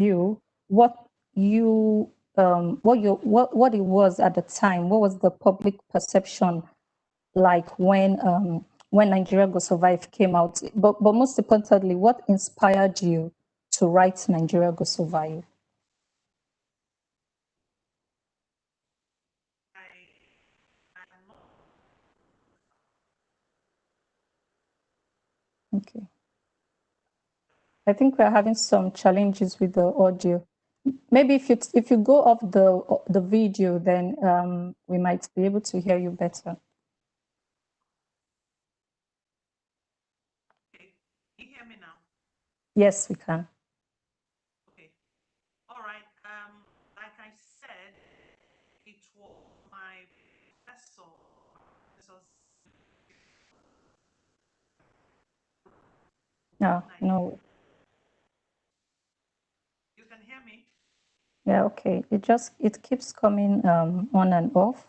view, what you what it was at the time. What was the public perception like when Nigeria Go Survive came out? But most importantly, what inspired you to write Nigeria Go Survive? Okay. I think we're having some challenges with the audio. Maybe if you go off the video, then we might be able to hear you better. Okay. Can you hear me now? Yes, we can. Okay. All right. Like I said, it was my professor. No, no. You can hear me? Yeah, okay. It keeps coming on and off.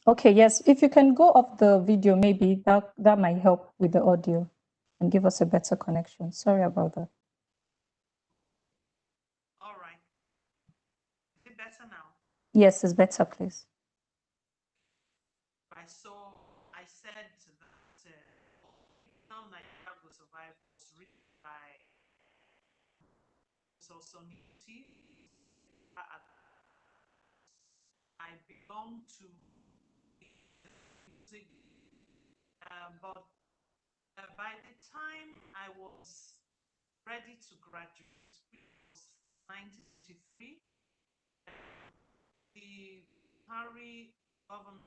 Okay, yes. If you can go off the video, maybe that might help with the audio and give us a better connection. Sorry about that. All right. Is it better now? Yes, it's better, please. Right. So I said that Now Nigeria Will Survive was written by Soniti. I belong to music, but by the time I was ready to graduate, which was 1993, the government,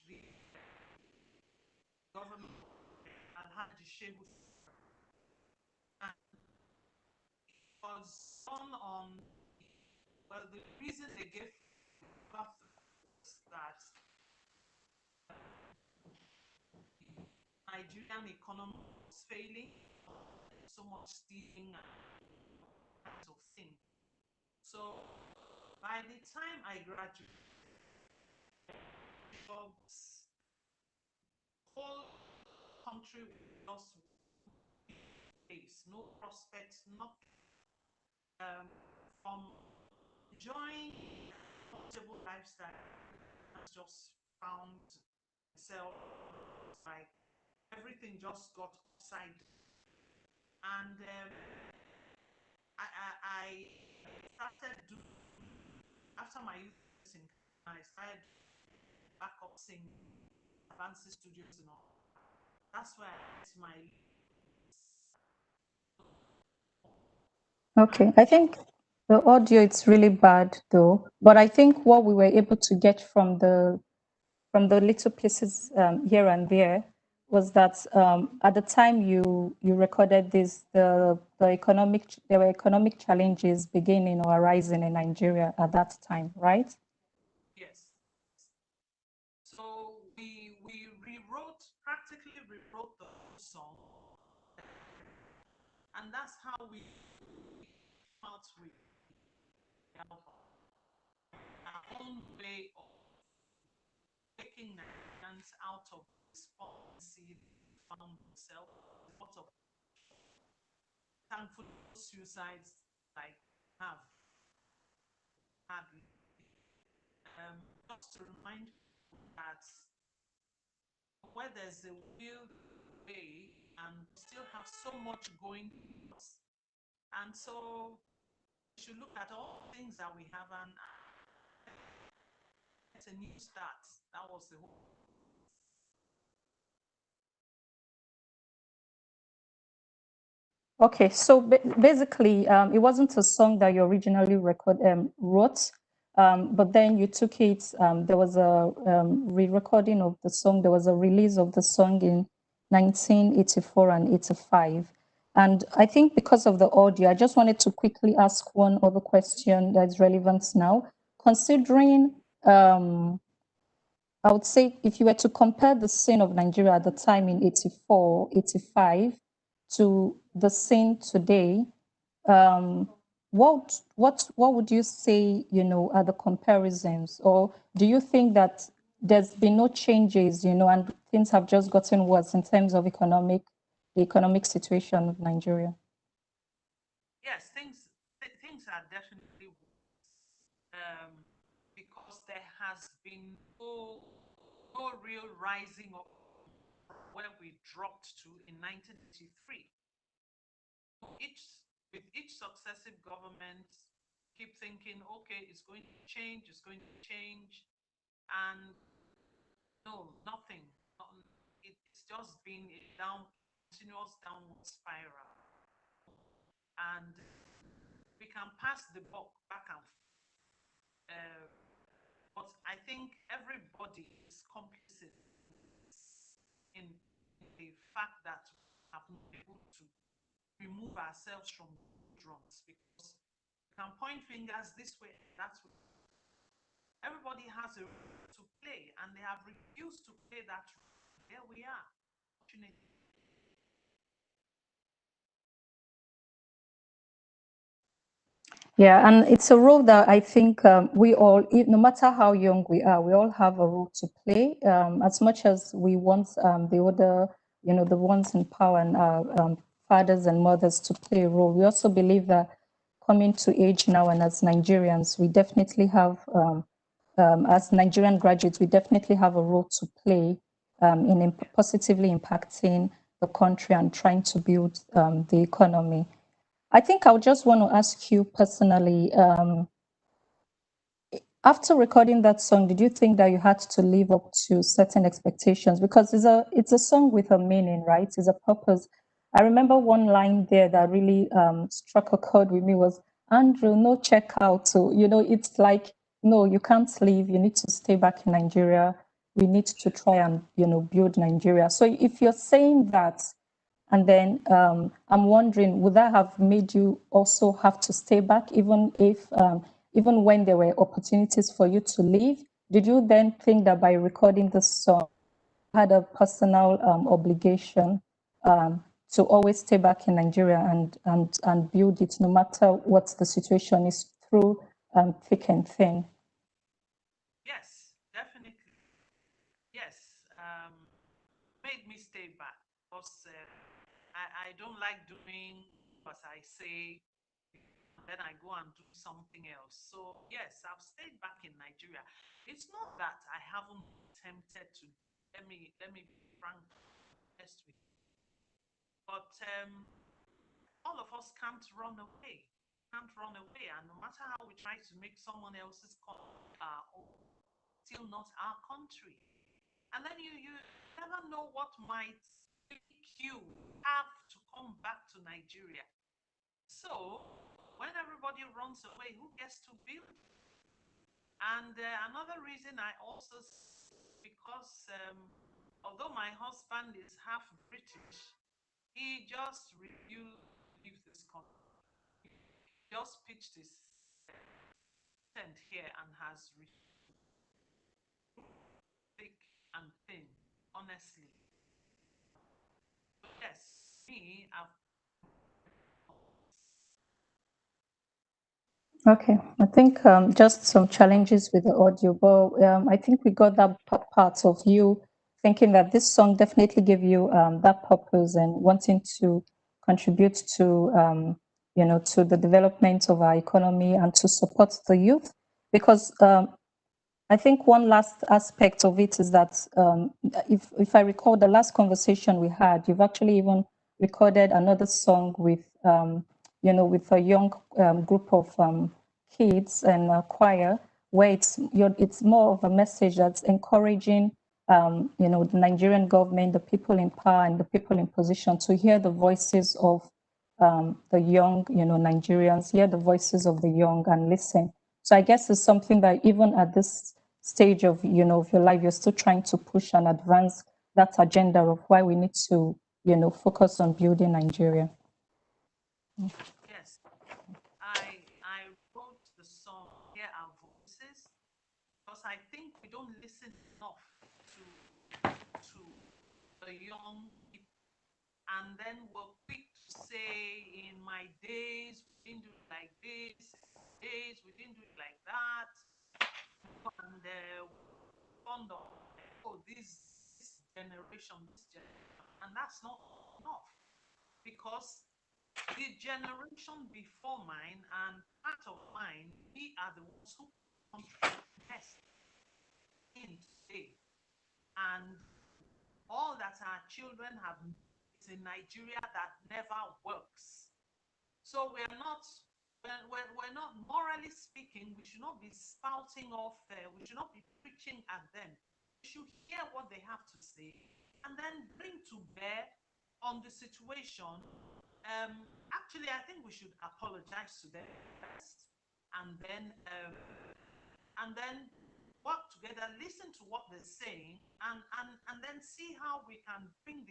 the government had the Shehu, and it was on, well, the reason they gave was that Nigerian economy was failing, so much stealing and that sort of thing. So by the time I graduated, jobs, whole country was face, no prospects, nothing. From enjoying comfortable lifestyle, I just found myself like everything just got upside down. And I started after my youth in I started backup singing, advanced studios and all. That's where I met my. Okay, I think the audio it's really bad though, but I think what we were able to get from the little pieces here and there was that at the time you recorded this, there were economic challenges beginning or arising in Nigeria at that time, right? Yes. So we practically rewrote the whole song, and that's how we came out with the album. Our own way of taking Nigerians out of despondency they found themselves, out of thankful suicides like have had. Just to remind that where there's a will, way, and still have so much going for us. And so we should look at all the things that we have and it's a new start. That was the whole. Okay, so basically, it wasn't a song that you originally wrote, but then you took it. There was a re-recording of the song. There was a release of the song in 1984 and 85. And I think because of the audio, I just wanted to quickly ask one other question that's relevant now. Considering, I would say if you were to compare the scene of Nigeria at the time in 84, 85 to the scene today, what would you say, are the comparisons? Or do you think that there's been no changes, and things have just gotten worse in terms of the economic situation of Nigeria. Yes, things are definitely because there has been no real rising up from where we dropped to in 1983. Each with each successive government keep thinking, okay, it's going to change, and no, nothing. It's just been a continuous downward spiral, and we can pass the buck back and forth. But I think everybody is complicit in the fact that we have not been able to remove ourselves from drums, because we can point fingers this way, that way. Everybody has a role to play, and they have refused to play that role. There we are, fortunately. Yeah, and it's a role that I think we all, no matter how young we are, we all have a role to play. As much as we want the other, the ones in power and our fathers and mothers to play a role, we also believe that coming to age now and as Nigerians, we definitely have, as Nigerian graduates, we definitely have a role to play in positively impacting the country and trying to build the economy. I think I would just want to ask you personally, after recording that song, did you think that you had to live up to certain expectations? Because it's a song with a meaning, right? It's a purpose. I remember one line there that really struck a chord with me was, Andrew, no checkout. So, it's like, no, you can't leave. You need to stay back in Nigeria. We need to try and, build Nigeria. So if you're saying that, and then I'm wondering, would that have made you also have to stay back, even when there were opportunities for you to leave? Did you then think that by recording the song, you had a personal obligation to always stay back in Nigeria and build it, no matter what the situation is, through thick and thin? Yes, definitely. Yes, made me stay back because I don't like doing what I say, then I go and do something else. So yes, I've stayed back in Nigeria. It's not that I haven't been tempted to. Let me be frank, honest with you. But all of us can't run away. Can't run away, and no matter how we try to make someone else's country our own, still not our country. And then you never know what might make you have to come back to Nigeria. So when everybody runs away, who gets to build? And another reason I also, because although my husband is half British, he just refused to leave this country. He just pitched his tent here and has refused, thick and thin, honestly. So yes, me, I've. Okay, I think just some challenges with the audio, but I think we got that part of you thinking that this song definitely gave you that purpose and wanting to contribute to, to the development of our economy and to support the youth. Because I think one last aspect of it is that if I recall the last conversation we had, you've actually even recorded another song with with a young group of kids and a choir, where it's more of a message that's encouraging the Nigerian government, the people in power, and the people in position to hear the voices of the young, Nigerians, hear the voices of the young and listen. So I guess it's something that even at this stage of of your life, you're still trying to push and advance that agenda of why we need to focus on building Nigeria. Yes, I wrote the song Hear Our Voices because I think we don't listen enough to to the young people. And then we're quick to say, in my days, we didn't do it like this, in my days, we didn't do it like that. And fond of, oh, this generation, and that's not enough, because the generation before mine and part of mine, we are the ones who invest in today. And all that our children have is a Nigeria that never works. So we're not, morally speaking, we should not be spouting off there. We should not be preaching at them. We should hear what they have to say and then bring to bear on the situation. Actually, I think we should apologize to them first, and then work together, listen to what they're saying, and then see how we can bring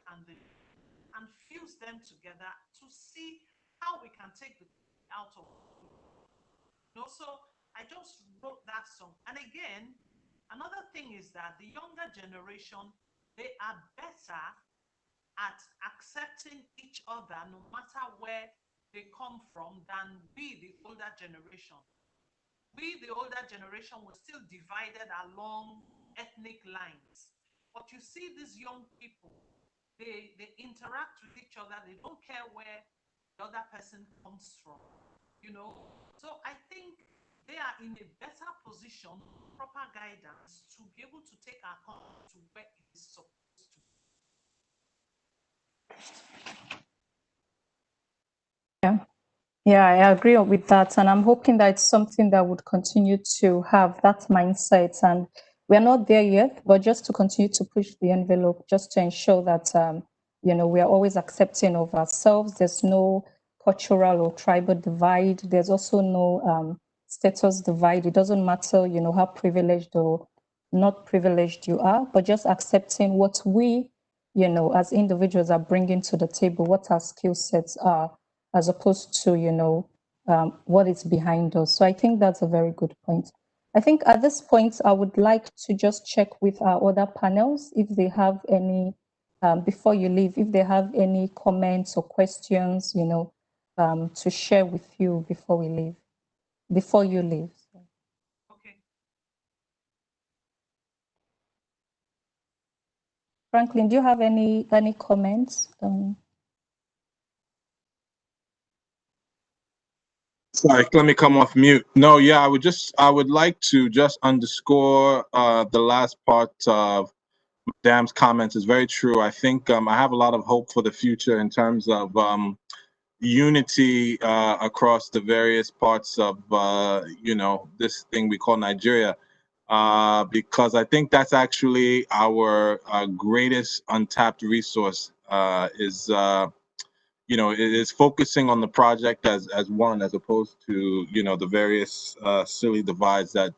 and fuse them together to see how we can take the out of. So I just wrote that song. And again, another thing is that the younger generation, they are better at accepting each other no matter where they come from than we, the older generation. We, the older generation, were still divided along ethnic lines. But you see these young people, they interact with each other. They don't care where the other person comes from, So I think they are in a better position, proper guidance, to be able to take our country to where it is supposed to be. Yeah, I agree with that. And I'm hoping that it's something that would continue to have that mindset. And we're not there yet, but just to continue to push the envelope, just to ensure that, we are always accepting of ourselves. There's no cultural or tribal divide. There's also no status divide. It doesn't matter, how privileged or not privileged you are, but just accepting what we, as individuals are bringing to the table, what our skill sets are, as opposed to, what is behind us. So I think that's a very good point. I think at this point, I would like to just check with our other panels if they have any, before you leave, if they have any comments or questions, to share with you before we leave, before you leave. Okay. Franklin, do you have any comments? Sorry, let me come off mute. No, yeah, I would like to just underscore the last part of Dam's comments is very true. I think I have a lot of hope for the future in terms of unity across the various parts of this thing we call Nigeria, because I think that's actually our greatest untapped resource. Is focusing on the project as one, as opposed to the various silly divides that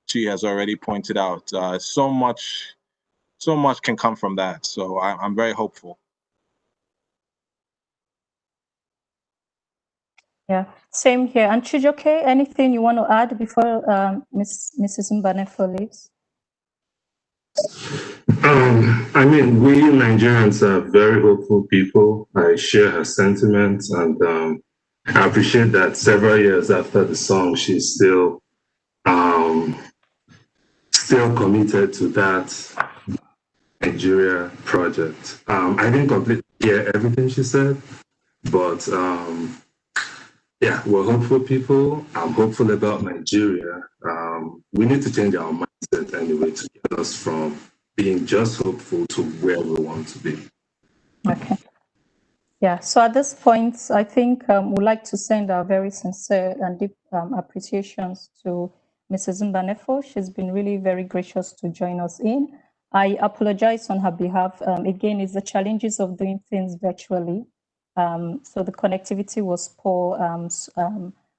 she has already pointed out. So much can come from that. So I'm very hopeful. Yeah, same here. And Chijoke, anything you want to add before Mrs. Mbanefo leaves? I mean, we Nigerians are very hopeful people. I share her sentiments, and I appreciate that several years after the song, she's still committed to that Nigeria project. I didn't completely hear everything she said, but yeah, we're hopeful people. I'm hopeful about Nigeria. We need to change our mindset anyway to get us from being just hopeful to where we want to be. Okay. Yeah, so at this point, I think we'd like to send our very sincere and deep appreciations to Mrs. Mbanefo. She's been really very gracious to join us in. I apologize on her behalf. Again, it's the challenges of doing things virtually. So the connectivity was poor and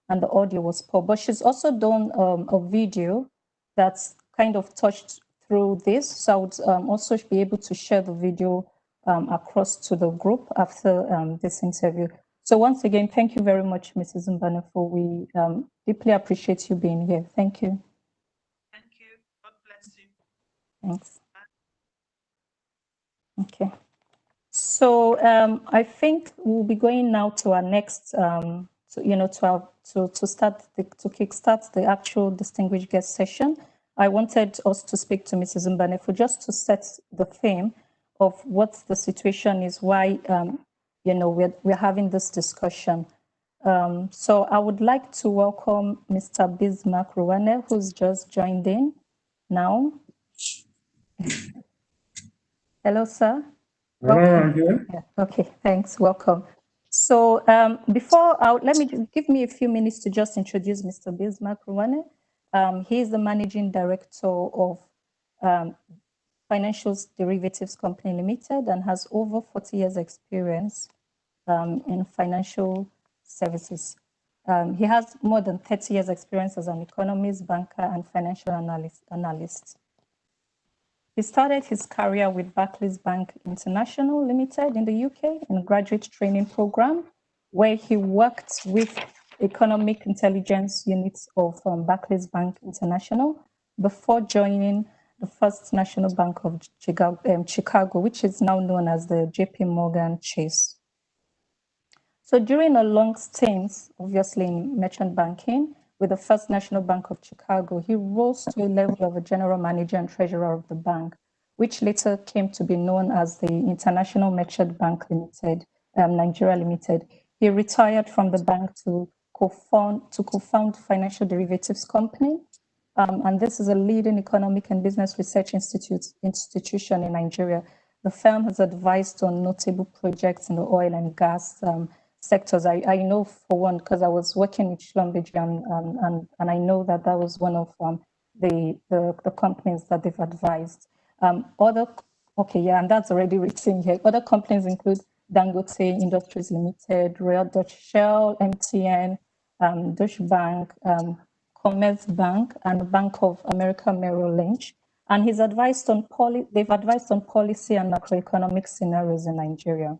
the audio was poor. But she's also done a video that's kind of touched through this. So I would also be able to share the video across to the group after this interview. So once again, thank you very much, Mrs. Mbanefo. We deeply appreciate you being here. Thank you. Thank you. God bless you. Thanks. Okay. So I think we'll be going now to our next, to kickstart the actual distinguished guest session. I wanted us to speak to Mrs. Mbanefu just to set the theme of what the situation is, why we're having this discussion. So I would like to welcome Mr. Bismarck Ruwane, who's just joined in now. Hello, sir. Hello, yeah, okay, thanks. Welcome. So let me give me a few minutes to just introduce Mr. Bismarck Ruwane. He is the managing director of Financial Derivatives Company Limited and has over 40 years experience in financial services. He has more than 30 years experience as an economist, banker, and financial analyst. He started his career with Barclays Bank International Limited in the UK in a graduate training program, where he worked with economic intelligence units of Barclays Bank International before joining the First National Bank of Chicago, which is now known as the JP Morgan Chase. So during a long stint, obviously in merchant banking, with the First National Bank of Chicago, he rose to a level of a general manager and treasurer of the bank, which later came to be known as the International Merchant Bank Limited, Nigeria Limited. He retired from the bank to co-found Financial Derivatives Company, and this is a leading economic and business research institution in Nigeria. The firm has advised on notable projects in the oil and gas sectors. I know for one, because I was working with Schlumberger, and I know that was one of the companies that they've advised. And that's already written here. Other companies include Dangote Industries Limited, Royal Dutch Shell, MTN, Deutsche Bank, Commerzbank, and Bank of America Merrill Lynch. And they've advised on policy and macroeconomic scenarios in Nigeria.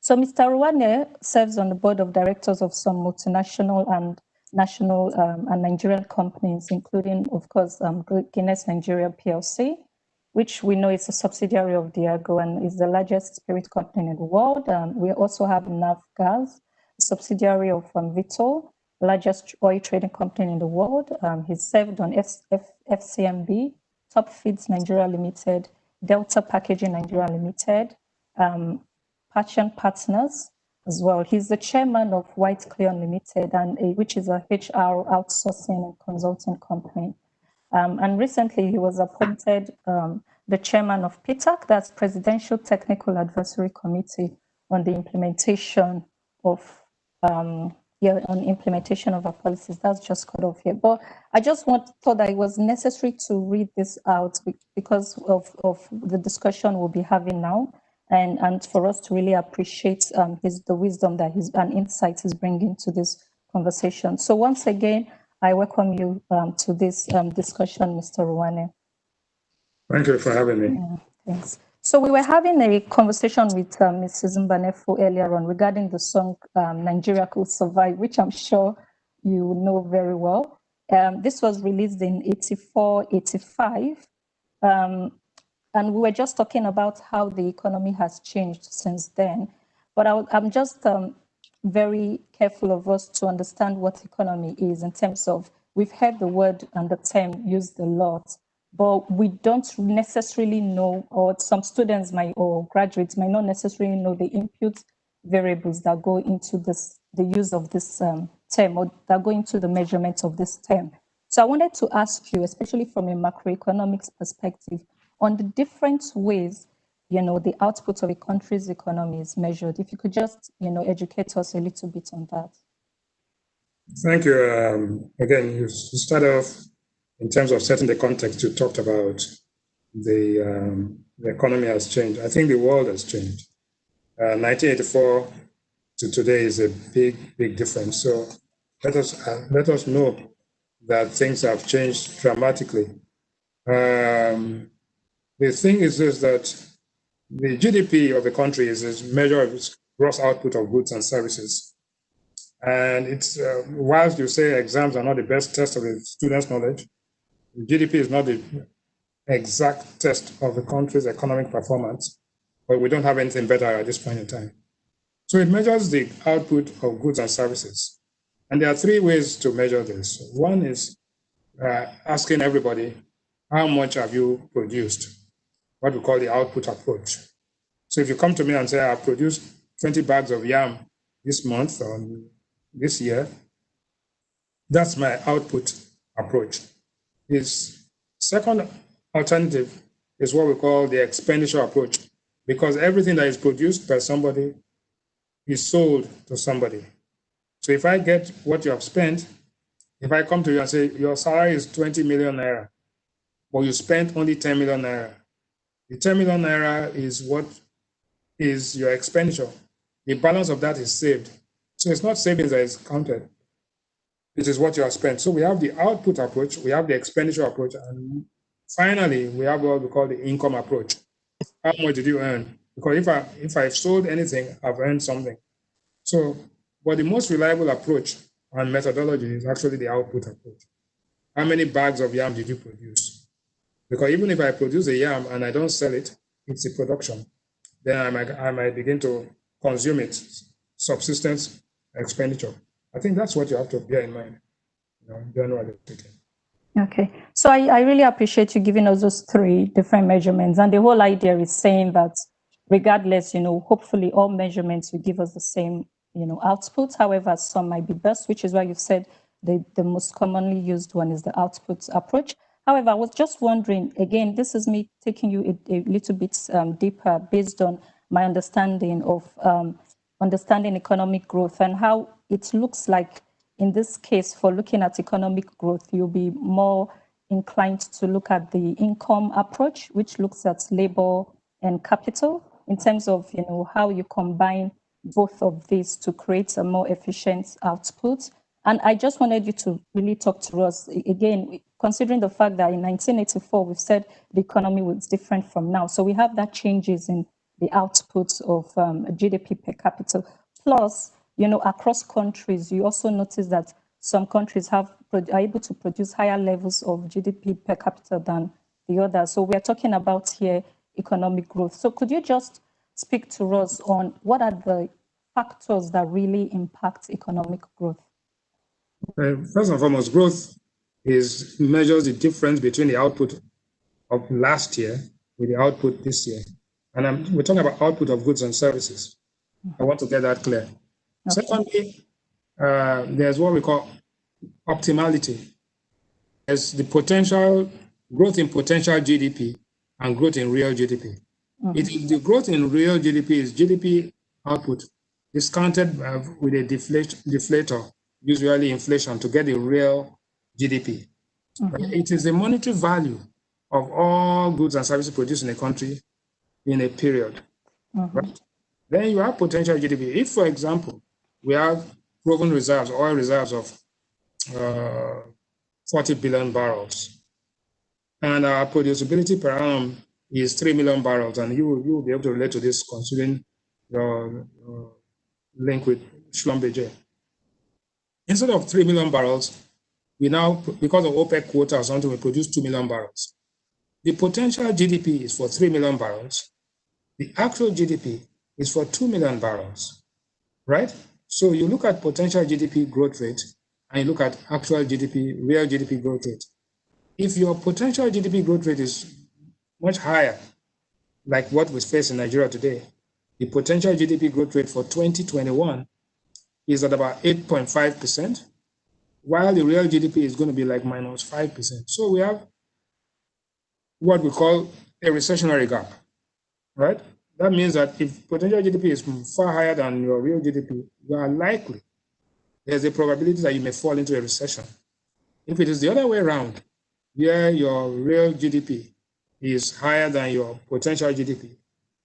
So Mr. Ruwane serves on the board of directors of some multinational and national and Nigerian companies, including, of course, Guinness Nigeria PLC, which we know is a subsidiary of Diageo and is the largest spirit company in the world. We also have Navgas, a subsidiary of Vitol, the largest oil trading company in the world. He's served on FCMB, Top Feeds Nigeria Limited, Delta Packaging Nigeria Limited, Passion Partners as well. He's the chairman of White Cleon Limited, which is a HR outsourcing and consulting company. And recently he was appointed the chairman of PTAC, that's Presidential Technical Advisory Committee on the implementation of our policies. That's just cut off here. But I just thought that it was necessary to read this out because of the discussion we'll be having now. And for us to really appreciate the wisdom that and insights he's bringing to this conversation. So once again, I welcome you to this discussion, Mr. Ruwane. Thank you for having me. Yeah, thanks. So we were having a conversation with Mrs. Mbanefu earlier on regarding the song Nigeria Could Survive, which I'm sure you know very well. This was released in 84, 85. And we were just talking about how the economy has changed since then. But I'm just very careful of us to understand what economy is in terms of, we've heard the word and the term used a lot, but we don't necessarily know, or some students or graduates might not necessarily know the input variables that go into the use of this term, or that go into the measurement of this term. So I wanted to ask you, especially from a macroeconomics perspective, on the different ways, the output of a country's economy is measured. If you could just, educate us a little bit on that. Thank you. Again, you start off in terms of setting the context. You talked about the economy has changed. I think the world has changed. 1984 to today is a big difference. So let us know that things have changed dramatically. The thing is this, that the GDP of a country is a measure of its gross output of goods and services. And it's, whilst you say exams are not the best test of a student's knowledge, GDP is not the exact test of a country's economic performance, but we don't have anything better at this point in time. So it measures the output of goods and services. And there are three ways to measure this. One is asking everybody, how much have you produced? What we call the output approach. So if you come to me and say, I've produced 20 bags of yam this month or this year, that's my output approach. His second alternative is what we call the expenditure approach, because everything that is produced by somebody is sold to somebody. So if I get what you have spent, if I come to you and say, your salary is 20 million naira, but you spent only 10 million naira, the 10 million naira is what is your expenditure. The balance of that is saved. So it's not savings that is counted. It is what you have spent. So we have the output approach, we have the expenditure approach, and finally, we have what we call the income approach. How much did you earn? Because if I've sold anything, I've earned something. So, but the most reliable approach and methodology is actually the output approach. How many bags of yam did you produce? Because even if I produce a yam and I don't sell it, it's a production. Then I might begin to consume it, subsistence expenditure. I think that's what you have to bear in mind, generally speaking. Okay, so I really appreciate you giving us those three different measurements, and the whole idea is saying that regardless, hopefully all measurements will give us the same, output. However, some might be best, which is why you've said the most commonly used one is the output approach. However, I was just wondering, again, this is me taking you a little bit deeper based on my understanding of understanding economic growth and how it looks like in this case, for looking at economic growth, you'll be more inclined to look at the income approach, which looks at labor and capital in terms of, how you combine both of these to create a more efficient output. And I just wanted you to really talk to us, again, considering the fact that in 1984, we've said the economy was different from now. So we have that changes in the output of GDP per capita. Plus, across countries, you also notice that some countries are able to produce higher levels of GDP per capita than the others. So we're talking about here economic growth. So could you just speak to us on what are the factors that really impact economic growth? First and foremost, growth measures the difference between the output of last year with the output this year. And we're talking about output of goods and services. I want to get that clear. Okay. Secondly, there's what we call optimality. There's the potential growth in potential GDP and growth in real GDP. The growth in real GDP is GDP output discounted with a deflator, usually inflation, to get the real GDP. Right? It is the monetary value of all goods and services produced in a country in a period. Right? Then you have potential GDP. If, for example, we have proven reserves, oil reserves of 40 billion barrels, and our producibility per annum is 3 million barrels, and you will be able to relate to this considering your link with Schlumberger. Instead of 3 million barrels, we now, because of OPEC quota or something, we produce 2 million barrels. The potential GDP is for 3 million barrels. The actual GDP is for 2 million barrels, right? So you look at potential GDP growth rate and you look at actual GDP, real GDP growth rate. If your potential GDP growth rate is much higher, like what we face in Nigeria today, the potential GDP growth rate for 2021 is at about 8.5%, while the real GDP is going to be like minus 5%. So we have what we call a recessionary gap, right? That means that if potential GDP is far higher than your real GDP, you are likely, there's a probability that you may fall into a recession. If it is the other way around, where your real GDP is higher than your potential GDP,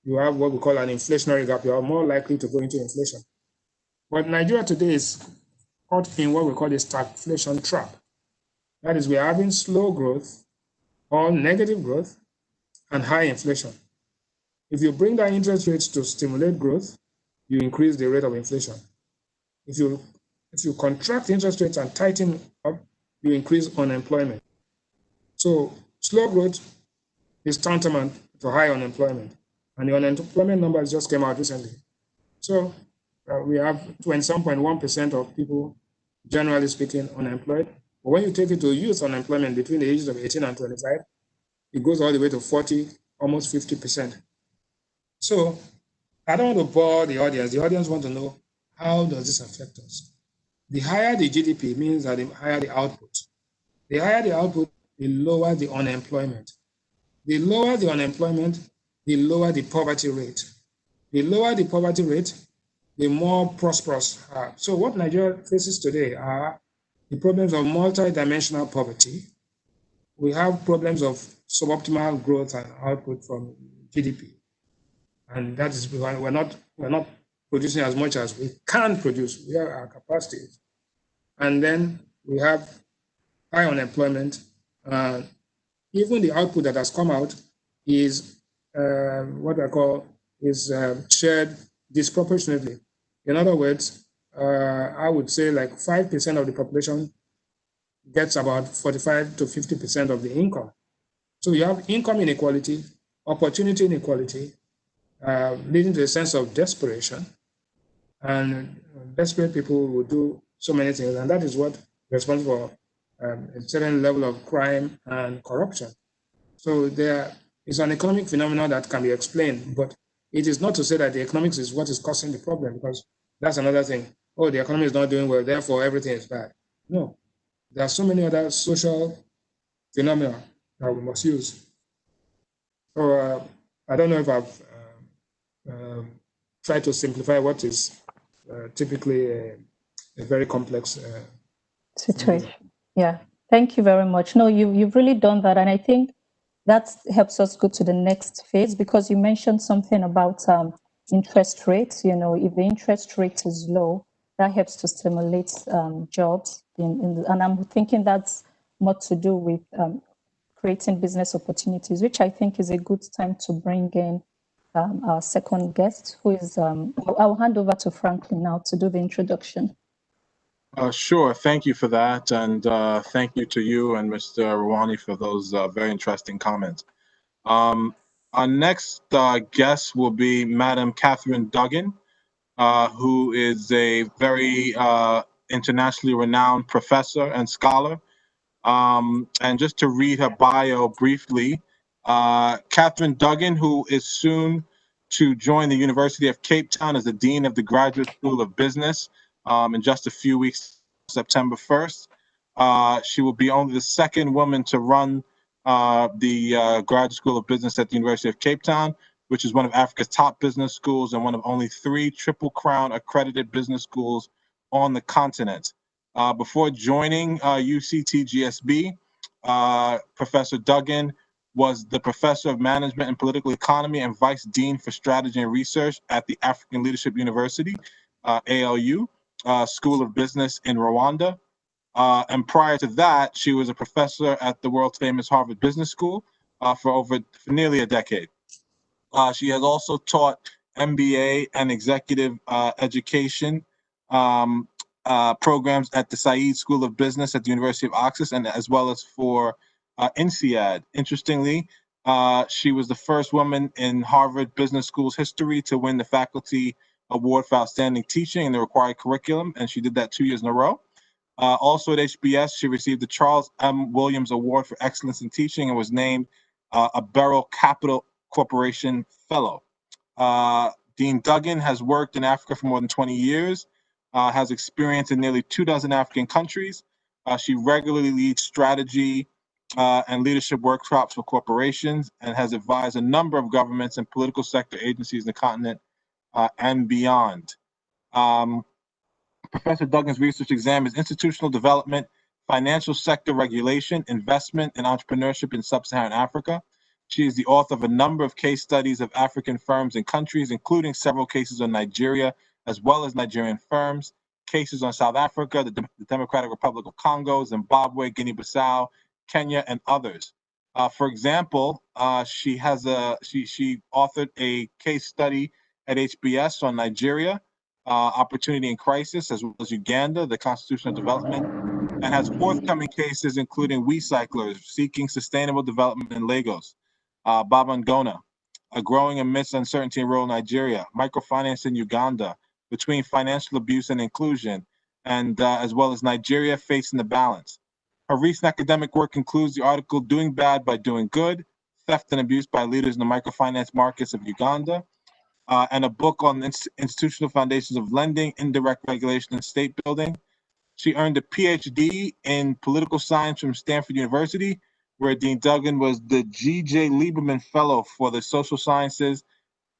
you have what we call an inflationary gap. You are more likely to go into inflation. But Nigeria today is caught in what we call a stagflation trap. That is, we are having slow growth or negative growth and high inflation. If you bring down interest rates to stimulate growth, you increase the rate of inflation. If you contract interest rates and tighten up, you increase unemployment. So slow growth is tantamount to high unemployment. And the unemployment numbers just came out recently. So we have 27.1% of people, generally speaking, unemployed, But when you take it to youth unemployment between the ages of 18 and 25, it goes all the way to 40, almost 50%. So I don't want to bore the audience. The audience want to know, how does this affect us? The higher the GDP means that the higher the output. The higher the output, the lower the unemployment. The lower the unemployment, the lower the poverty rate. The lower the poverty rate, the more prosperous are. So what Nigeria faces today are the problems of multidimensional poverty. We have problems of suboptimal growth and output from GDP. And that is why we're not producing as much as we can produce. We have our capacities. And then we have high unemployment. Even the output that has come out is what I call is shared disproportionately. In other words, I would say like 5% of the population gets about 45 to 50% of the income. So you have income inequality, opportunity inequality, leading to a sense of desperation. And desperate people will do so many things, and that is what is responsible for a certain level of crime and corruption. So there is an economic phenomenon that can be explained, but it is not to say that the economics is what is causing the problem, because that's another thing. Oh, the economy is not doing well, therefore everything is bad. No, there are so many other social phenomena that we must use. So I don't know if I've tried to simplify what is typically a very complex situation. Yeah, thank you very much. No, you've really done that, and I think that helps us go to the next phase, because you mentioned something about interest rates. You know, if the interest rate is low, that helps to stimulate jobs. And I'm thinking that's more to do with creating business opportunities, which I think is a good time to bring in our second guest, who is, I'll hand over to Franklin now to do the introduction. Sure. Thank you for that. And thank you to you and Mr. Rouhani for those very interesting comments. Our next guest will be Madam Catherine Duggan, who is a very internationally renowned professor and scholar. And just to read her bio briefly, Catherine Duggan, who is soon to join the University of Cape Town as the Dean of the Graduate School of Business in just a few weeks, September 1st. She will be only the second woman to run the Graduate School of Business at the University of Cape Town, which is one of Africa's top business schools and one of only 3 Triple Crown accredited business schools on the continent. Before joining UCTGSB, Professor Duggan was the Professor of Management and Political Economy and Vice Dean for Strategy and Research at the African Leadership University, ALU, School of Business in Rwanda. And prior to that, she was a professor at the world famous Harvard Business School for nearly a decade. She has also taught MBA and executive education programs at the Said School of Business at the University of Oxford, and as well as for INSEAD. Interestingly, she was the first woman in Harvard Business School's history to win the Faculty Award for Outstanding Teaching in the required curriculum, and she did that 2 years in a row. Also at HBS, she received the Charles M. Williams Award for Excellence in Teaching and was named a Beryl Capital Corporation Fellow. Dean Duggan has worked in Africa for more than 20 years, has experience in nearly 24 African countries. She regularly leads strategy and leadership workshops for corporations and has advised a number of governments and political sector agencies in the continent and beyond. Professor Duggan's research examines institutional development, financial sector regulation, investment, and entrepreneurship in sub-Saharan Africa. She is the author of a number of case studies of African firms and countries, including several cases on Nigeria, as well as Nigerian firms, cases on South Africa, the Democratic Republic of Congo, Zimbabwe, Guinea-Bissau, Kenya, and others. For example, she authored a case study at HBS on Nigeria, Opportunity in Crisis, as well as Uganda, the Constitutional Development, and has forthcoming cases including Recyclers, Seeking Sustainable Development in Lagos, Babangona, A Growing Amidst Uncertainty in Rural Nigeria, Microfinance in Uganda, Between Financial Abuse and Inclusion, and as well as Nigeria Facing the Balance. Her recent academic work includes the article Doing Bad by Doing Good, Theft and Abuse by Leaders in the Microfinance Markets of Uganda, and a book on institutional foundations of lending, indirect regulation, and state building. She earned a PhD in political science from Stanford University, where Dean Duggan was the G.J. Lieberman Fellow for the Social Sciences,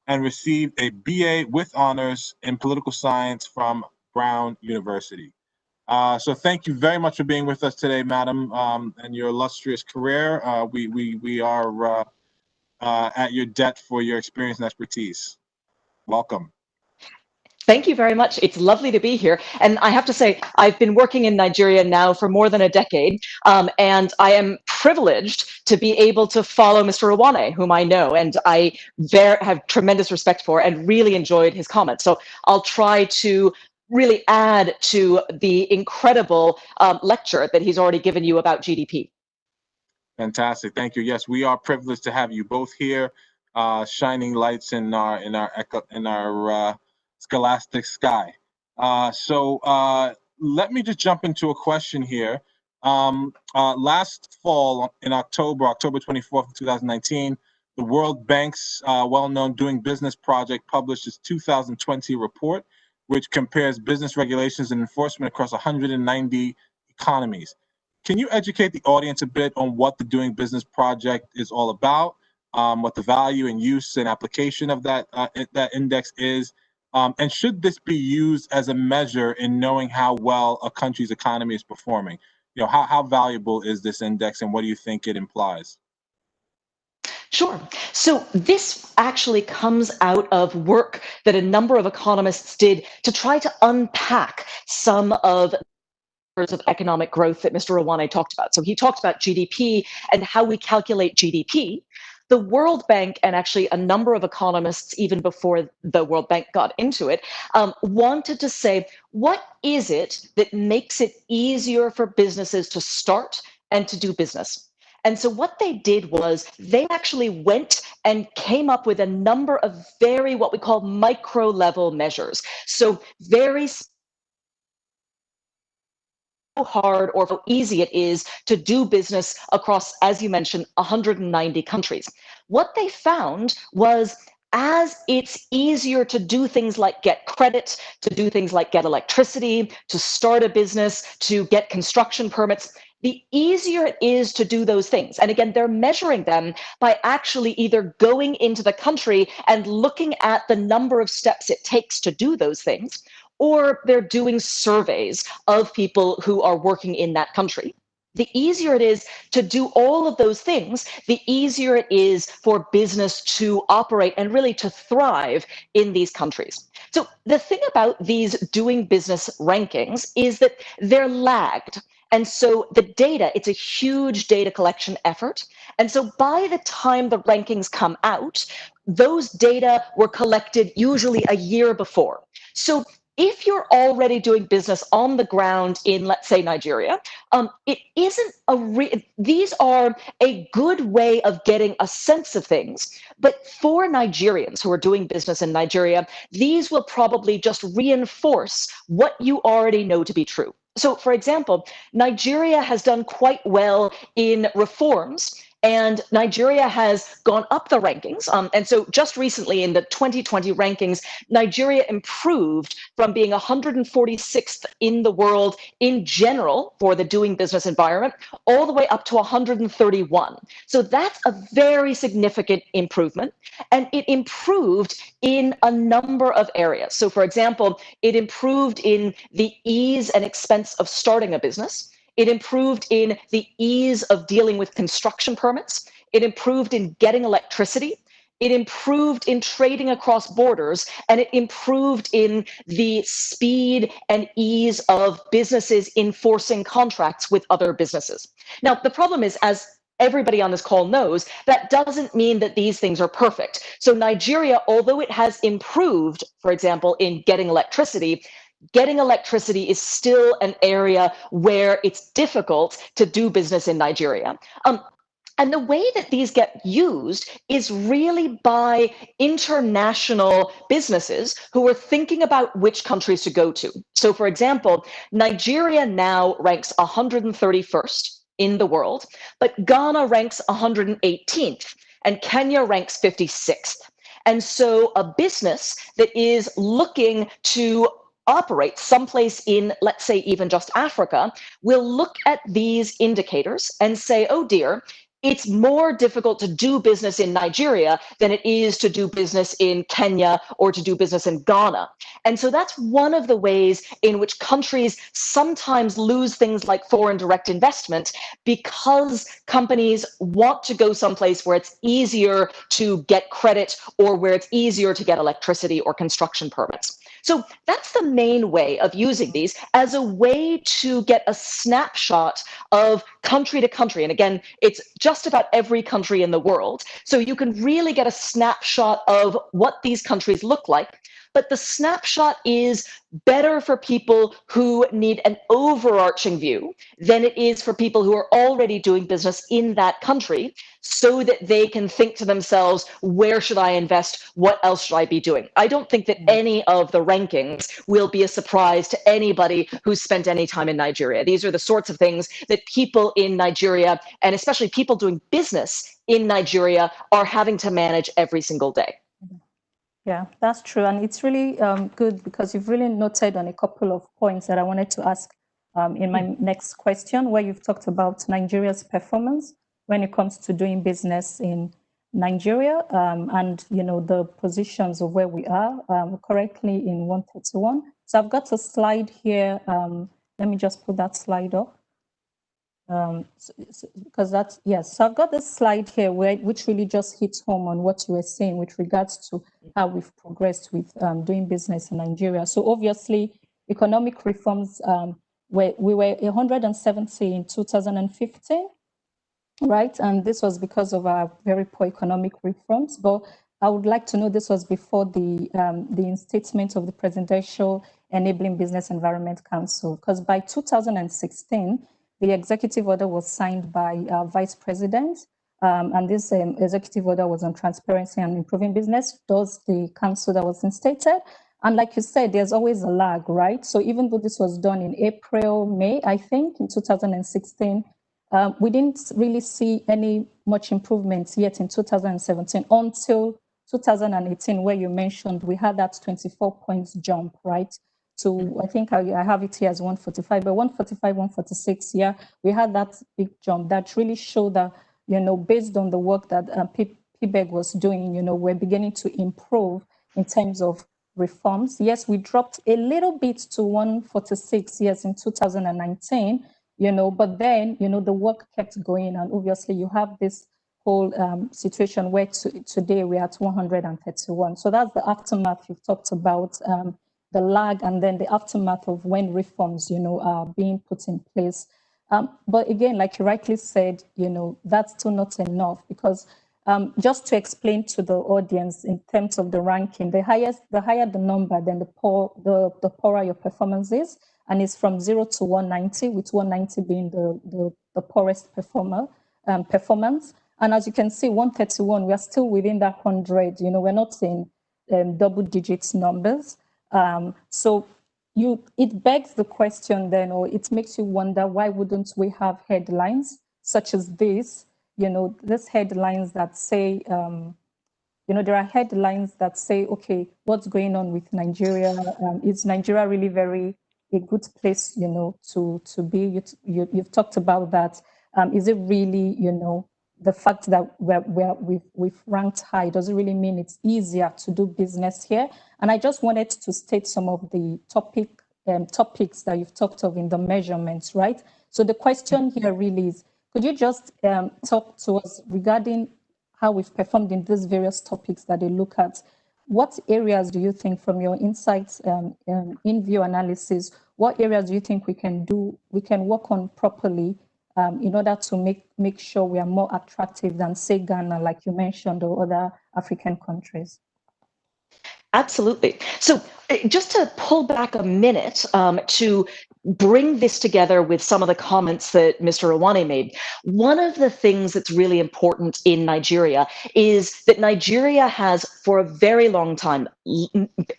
and received a BA with honors in political science from Brown University. So thank you very much for being with us today, madam, and your illustrious career. We are at your debt for your experience and expertise. Welcome. Thank you very much. It's lovely to be here. And I have to say, I've been working in Nigeria now for more than a decade, and I am privileged to be able to follow Mr. Iwane, whom I know, and I have tremendous respect for and really enjoyed his comments. So I'll try to really add to the incredible lecture that he's already given you about GDP. Fantastic. Thank you. Yes, we are privileged to have you both here, shining lights in our scholastic sky. So let me just jump into a question here. Last fall, in October 24th, 2019, the World Bank's well-known Doing Business Project published its 2020 report, which compares business regulations and enforcement across 190 economies. Can you educate the audience a bit on what the Doing Business Project is all about, what the value and use and application of that index is, and should this be used as a measure in knowing how well a country's economy is performing? You know, how valuable is this index, and what do you think it implies? Sure. So this actually comes out of work that a number of economists did to try to unpack some of economic growth that Mr. Iwane talked about. So he talked about GDP and how we calculate GDP. The World Bank, and actually a number of economists, even before the World Bank got into it, wanted to say, what is it that makes it easier for businesses to start and to do business? And so what they did was they actually went and came up with a number of very, what we call micro level measures. So very hard or how easy it is to do business across, as you mentioned, 190 countries. What they found was as it's easier to do things like get credit, to do things like get electricity, to start a business, to get construction permits, the easier it is to do those things. And again, they're measuring them by actually either going into the country and looking at the number of steps it takes to do those things, or they're doing surveys of people who are working in that country. The easier it is to do all of those things, the easier it is for business to operate and really to thrive in these countries. So the thing about these doing business rankings is that they're lagged. And so the data, it's a huge data collection effort. And so by the time the rankings come out, those data were collected usually a year before. So if you're already doing business on the ground in, let's say, Nigeria, it isn't these are a good way of getting a sense of things. But for Nigerians who are doing business in Nigeria, these will probably just reinforce what you already know to be true. So, for example, Nigeria has done quite well in reforms, and Nigeria has gone up the rankings. And so just recently in the 2020 rankings, Nigeria improved from being 146th in the world in general for the doing business environment, all the way up to 131. So that's a very significant improvement. And it improved in a number of areas. So for example, it improved in the ease and expense of starting a business. It improved in the ease of dealing with construction permits. It improved in getting electricity. It improved in trading across borders, and it improved in the speed and ease of businesses enforcing contracts with other businesses. Now, the problem is, as everybody on this call knows, that doesn't mean that these things are perfect. So Nigeria, although it has improved, for example, in getting electricity is still an area where it's difficult to do business in Nigeria. And the way that these get used is really by international businesses who are thinking about which countries to go to. So for example, Nigeria now ranks 131st in the world, but Ghana ranks 118th and Kenya ranks 56th. And so a business that is looking to operate someplace in, let's say, even just Africa, will look at these indicators and say, oh dear, it's more difficult to do business in Nigeria than it is to do business in Kenya or to do business in Ghana. And so that's one of the ways in which countries sometimes lose things like foreign direct investment, because companies want to go someplace where it's easier to get credit or where it's easier to get electricity or construction permits. So that's the main way of using these, as a way to get a snapshot of country to country. And again, it's just about every country in the world. So you can really get a snapshot of what these countries look like. But the snapshot is better for people who need an overarching view than it is for people who are already doing business in that country, so that they can think to themselves, where should I invest? What else should I be doing? I don't think that any of the rankings will be a surprise to anybody who's spent any time in Nigeria. These are the sorts of things that people in Nigeria, and especially people doing business in Nigeria, are having to manage every single day. Yeah, that's true. And it's really good, because you've really noted on a couple of points that I wanted to ask in my next question, where you've talked about Nigeria's performance when it comes to doing business in Nigeria, and the positions of where we are currently in 131. So I've got a slide here. Let me just put that slide up. Because that's, yes, so I've got this slide here which really just hits home on what you were saying with regards to how we've progressed with doing business in Nigeria. So obviously, economic reforms, we were 170 in 2015, right? And this was because of our very poor economic reforms. But I would like to know, this was before the instatement of the Presidential Enabling Business Environment Council, because by 2016, the executive order was signed by Vice President, and this executive order was on transparency and improving business. Does the council that was instated? And like you said, there's always a lag, right? So even though this was done in April, May, I think, in 2016, we didn't really see any much improvements yet in 2017 until 2018, where you mentioned we had that 24 points jump, right? So I think I have it here as 145, but 145, 146, yeah, we had that big jump that really showed that, based on the work that PBEG was doing, we're beginning to improve in terms of reforms. Yes, we dropped a little bit to 146, yes, in 2019, but then, the work kept going. And obviously you have this whole situation where today we're at 131. So that's the aftermath you've talked about, the lag, and then the aftermath of when reforms, are being put in place. But again, like you rightly said, that's still not enough, because just to explain to the audience in terms of the ranking, the higher the number, then the poorer your performance is, and it's from 0 to 190, with 190 being the poorest performance. And as you can see, 131, we are still within that 100. We're not in double digits numbers. So it begs the question then, or it makes you wonder, why wouldn't we have headlines such as this? These headlines that say, there are headlines that say, okay, what's going on with Nigeria? Is Nigeria really a good place, to be? You've talked about that. Is it really, the fact that we've ranked high, does it really mean it's easier to do business here? And I just wanted to state some of the topics that you've talked of in the measurements, right? So the question here really is, could you just talk to us regarding how we've performed in these various topics that they look at? What areas do you think, from your insights in-view analysis, what areas do you think we can work on properly in order to make sure we are more attractive than, say, Ghana, like you mentioned, or other African countries? Absolutely. So just to pull back a minute to bring this together with some of the comments that Mr. Iwane made, one of the things that's really important in Nigeria is that Nigeria has, for a very long time,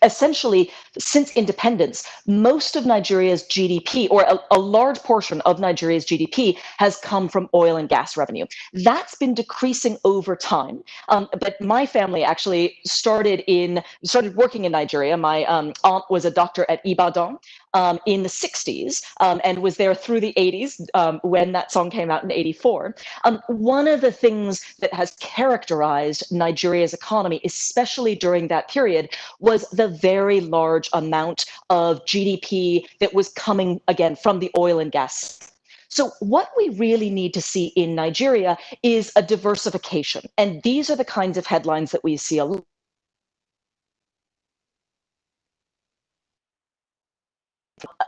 essentially since independence, most of Nigeria's GDP, or a large portion of Nigeria's GDP, has come from oil and gas revenue. That's been decreasing over time. But my family actually started working in Nigeria. My aunt was a doctor at Ibadan in the 60s and was there through the 80s when that song came out in 84. One of the things that has characterized Nigeria's economy, especially during that period, was the very large amount of GDP that was coming, again, from the oil and gas. So what we really need to see in Nigeria is a diversification. And these are the kinds of headlines that we see a lot.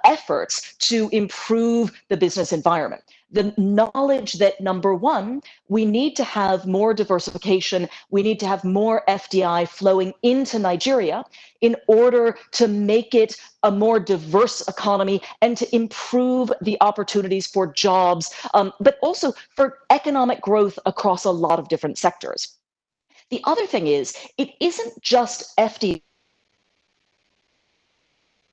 Efforts to improve the business environment. The knowledge that, number one, we need to have more diversification, we need to have more FDI flowing into Nigeria in order to make it a more diverse economy and to improve the opportunities for jobs, but also for economic growth across a lot of different sectors. The other thing is, it isn't just FDI.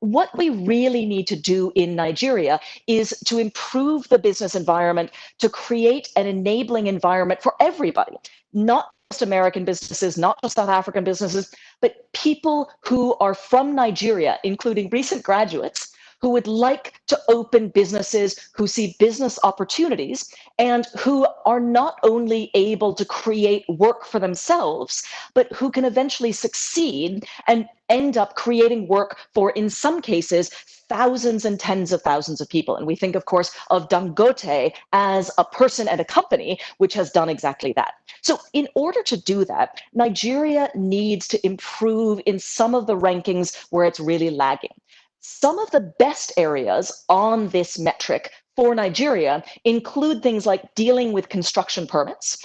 What we really need to do in Nigeria is to improve the business environment, to create an enabling environment for everybody, not just American businesses, not just South African businesses, but people who are from Nigeria, including recent graduates, who would like to open businesses, who see business opportunities, and who are not only able to create work for themselves, but who can eventually succeed and end up creating work for, in some cases, thousands and tens of thousands of people. And we think, of course, of Dangote as a person and a company which has done exactly that. So in order to do that, Nigeria needs to improve in some of the rankings where it's really lagging. Some of the best areas on this metric for Nigeria include things like dealing with construction permits,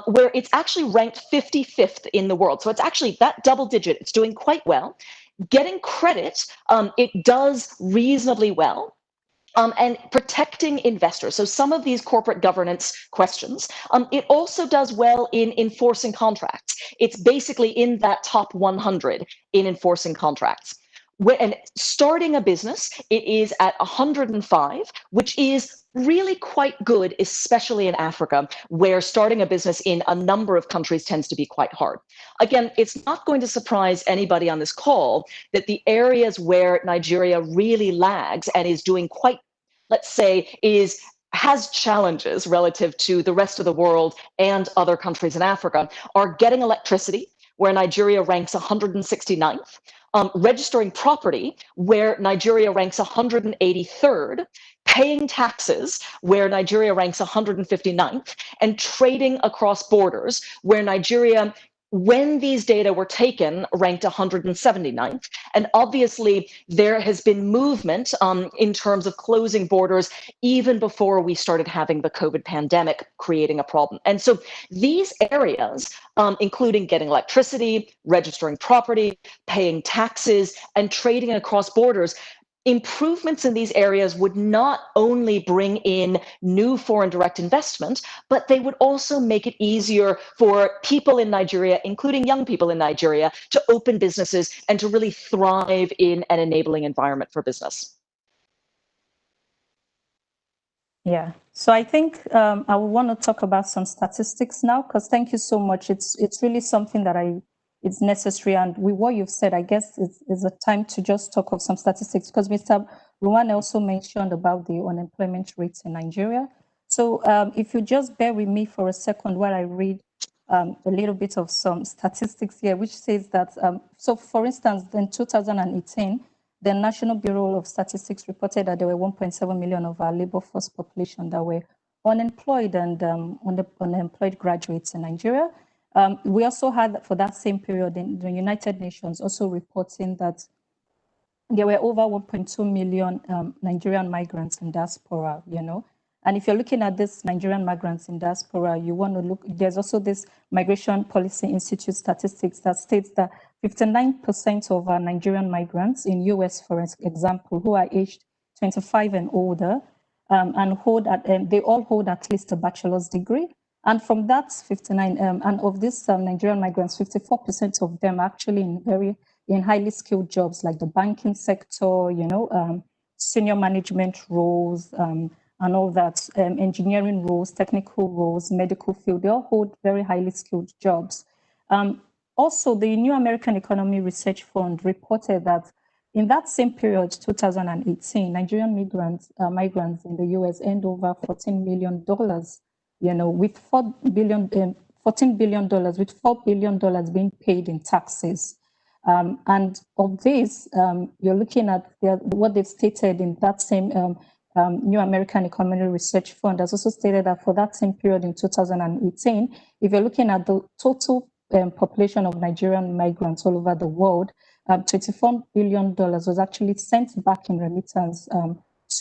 where it's actually ranked 55th in the world. So it's actually that double digit, it's doing quite well. Getting credit, it does reasonably well. And protecting investors. So some of these corporate governance questions, it also does well in enforcing contracts. It's basically in that top 100 in enforcing contracts. And starting a business, it is at 105, which is really quite good, especially in Africa, where starting a business in a number of countries tends to be quite hard. Again, it's not going to surprise anybody on this call that the areas where Nigeria really lags and is doing quite, let's say, has challenges relative to the rest of the world and other countries in Africa are getting electricity, where Nigeria ranks 169th, registering property, where Nigeria ranks 183rd, paying taxes, where Nigeria ranks 159th, and trading across borders, where Nigeria, when these data were taken, ranked 179th. And obviously, there has been movement in terms of closing borders even before we started having the COVID pandemic creating a problem. And so these areas, including getting electricity, registering property, paying taxes, and trading across borders, improvements in these areas would not only bring in new foreign direct investment, but they would also make it easier for people in Nigeria, including young people in Nigeria, to open businesses and to really thrive in an enabling environment for business. Yeah, so I think I would want to talk about some statistics now, because thank you so much. It's really something that it's necessary. And with what you've said, I guess it's a time to just talk of some statistics, because Mr. Ruwan also mentioned about the unemployment rates in Nigeria. So if you just bear with me for a second while I read a little bit of some statistics here, which says that, so for instance, in 2018, the National Bureau of Statistics reported that there were 1.7 million of our labor force population that were unemployed and unemployed graduates in Nigeria. We also had, for that same period, in the United Nations also reporting that there were over 1.2 million Nigerian migrants in diaspora, And if you're looking at this Nigerian migrants in diaspora, you want to look, there's also this Migration Policy Institute statistics that states that 59% of our Nigerian migrants in US, for example, who are aged 25 and older, and they all hold at least a bachelor's degree. And from that 59, and of these Nigerian migrants, 54% of them are actually in highly skilled jobs like the banking sector, senior management roles, and all that, engineering roles, technical roles, medical field. They all hold very highly skilled jobs. Also, the New American Economy Research Fund reported that in that same period, 2018, Nigerian migrants in the US earned over $14 million, with $14 billion, with $4 billion being paid in taxes. And of this, you're looking at what they've stated in that same New American Economy Research Fund has also stated that for that same period in 2018, if you're looking at the total population of Nigerian migrants all over the world, $24 billion was actually sent back in remittance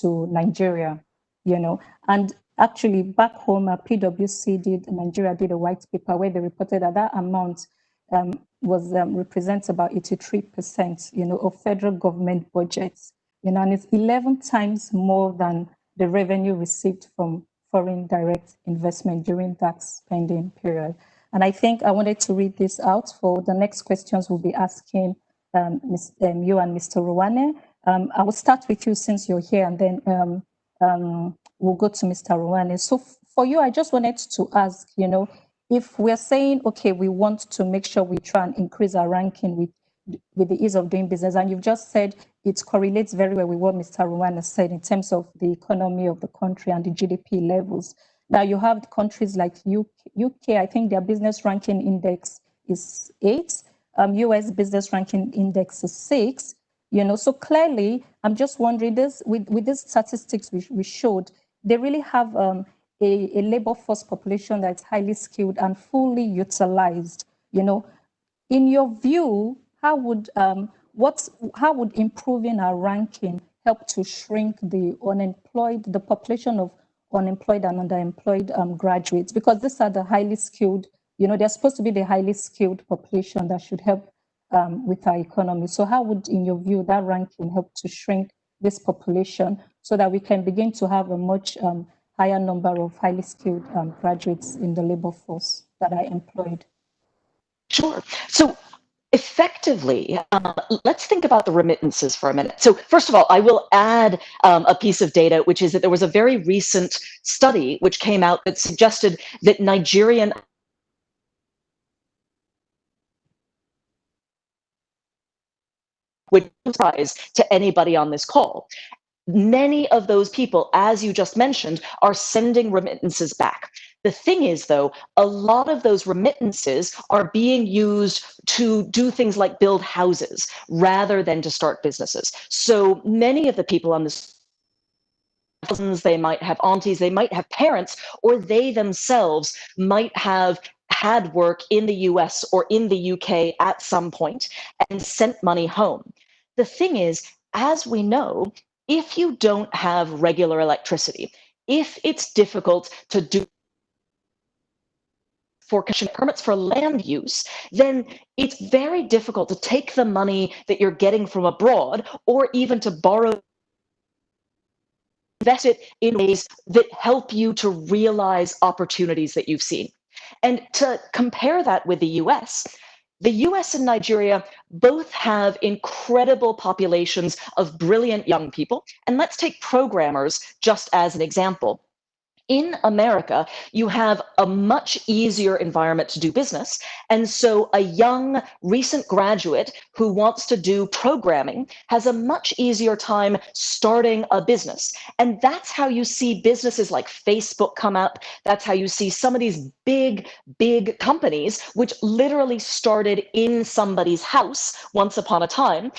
to Nigeria, and actually back home, Nigeria did a white paper where they reported that amount represents about 83%, of federal government budgets, and it's 11 times more than the revenue received from foreign direct investment during that spending period. And I think I wanted to read this out for the next questions we'll be asking you and Mr. Ruwane. I will start with you since you're here, and then we'll go to Mr. Ruwane. So for you, I just wanted to ask, if we're saying, okay, we want to make sure we try and increase our ranking with the ease of doing business, and you've just said it correlates very well with what Mr. Ruwane said in terms of the economy of the country and the GDP levels. Now you have countries like UK, I think their business ranking index is 8. US business ranking index is 6. So clearly, I'm just wondering, with these statistics we showed, they really have a labor force population that's highly skilled and fully utilized. In your view, how would improving our ranking help to shrink the population of unemployed and underemployed graduates? Because these are the highly skilled, they're supposed to be the highly skilled population that should help with our economy. So how would, in your view, that ranking help to shrink this population so that we can begin to have a much higher number of highly skilled graduates in the labor force that are employed? Sure. So effectively, let's think about the remittances for a minute. So first of all, I will add a piece of data, which is that there was a very recent study which came out that suggested that Nigerian would surprise to anybody on this call. Many of those people, as you just mentioned, are sending remittances back. The thing is, though, a lot of those remittances are being used to do things like build houses rather than to start businesses. So many of the people on this, they might have aunties, they might have parents, or they themselves might have had work in the US or in the UK at some point and sent money home. The thing is, as we know, if you don't have regular electricity, if it's difficult to do for permits for land use, then it's very difficult to take the money that you're getting from abroad or even to borrow, invest it in ways that help you to realize opportunities that you've seen. And to compare that with the US and Nigeria both have incredible populations of brilliant young people. And let's take programmers just as an example. In America, you have a much easier environment to do business. And so a young recent graduate who wants to do programming has a much easier time starting a business. And that's how you see businesses like Facebook come up. That's how you see some of these big companies, which literally started in somebody's house once upon a time.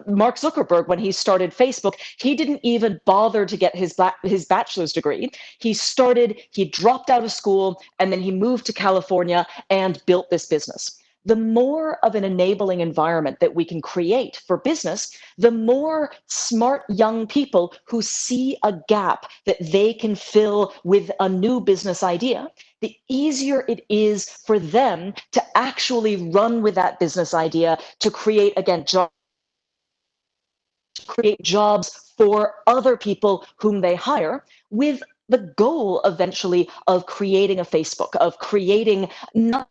Mark Zuckerberg, when he started Facebook, he didn't even bother to get his bachelor's degree. He dropped out of school, and then he moved to California and built this business. The more of an enabling environment that we can create for business, the more smart young people who see a gap that they can fill with a new business idea, the easier it is for them to actually run with that business idea to create, again, jobs create jobs for other people whom they hire, with the goal eventually of creating a Facebook, of creating not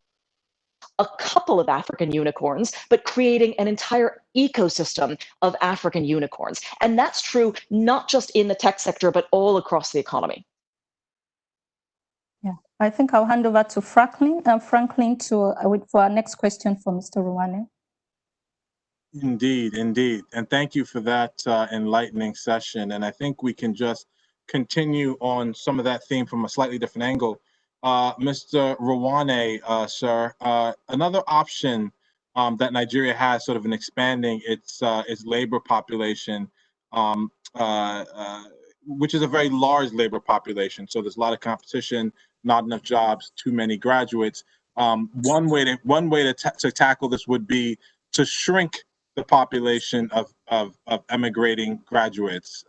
a couple of African unicorns, but creating an entire ecosystem of African unicorns. And that's true not just in the tech sector, but all across the economy. Yeah, I think I'll hand over to Franklin. Franklin, for our next question for Mr. Ruwane. Indeed, indeed. And thank you for that enlightening session. And I think we can just continue on some of that theme from a slightly different angle. Mr. Ruwane, sir, another option that Nigeria has sort of in expanding its labor population, which is a very large labor population. So there's a lot of competition, not enough jobs, too many graduates. One way to tackle this would be to shrink the population of emigrating graduates.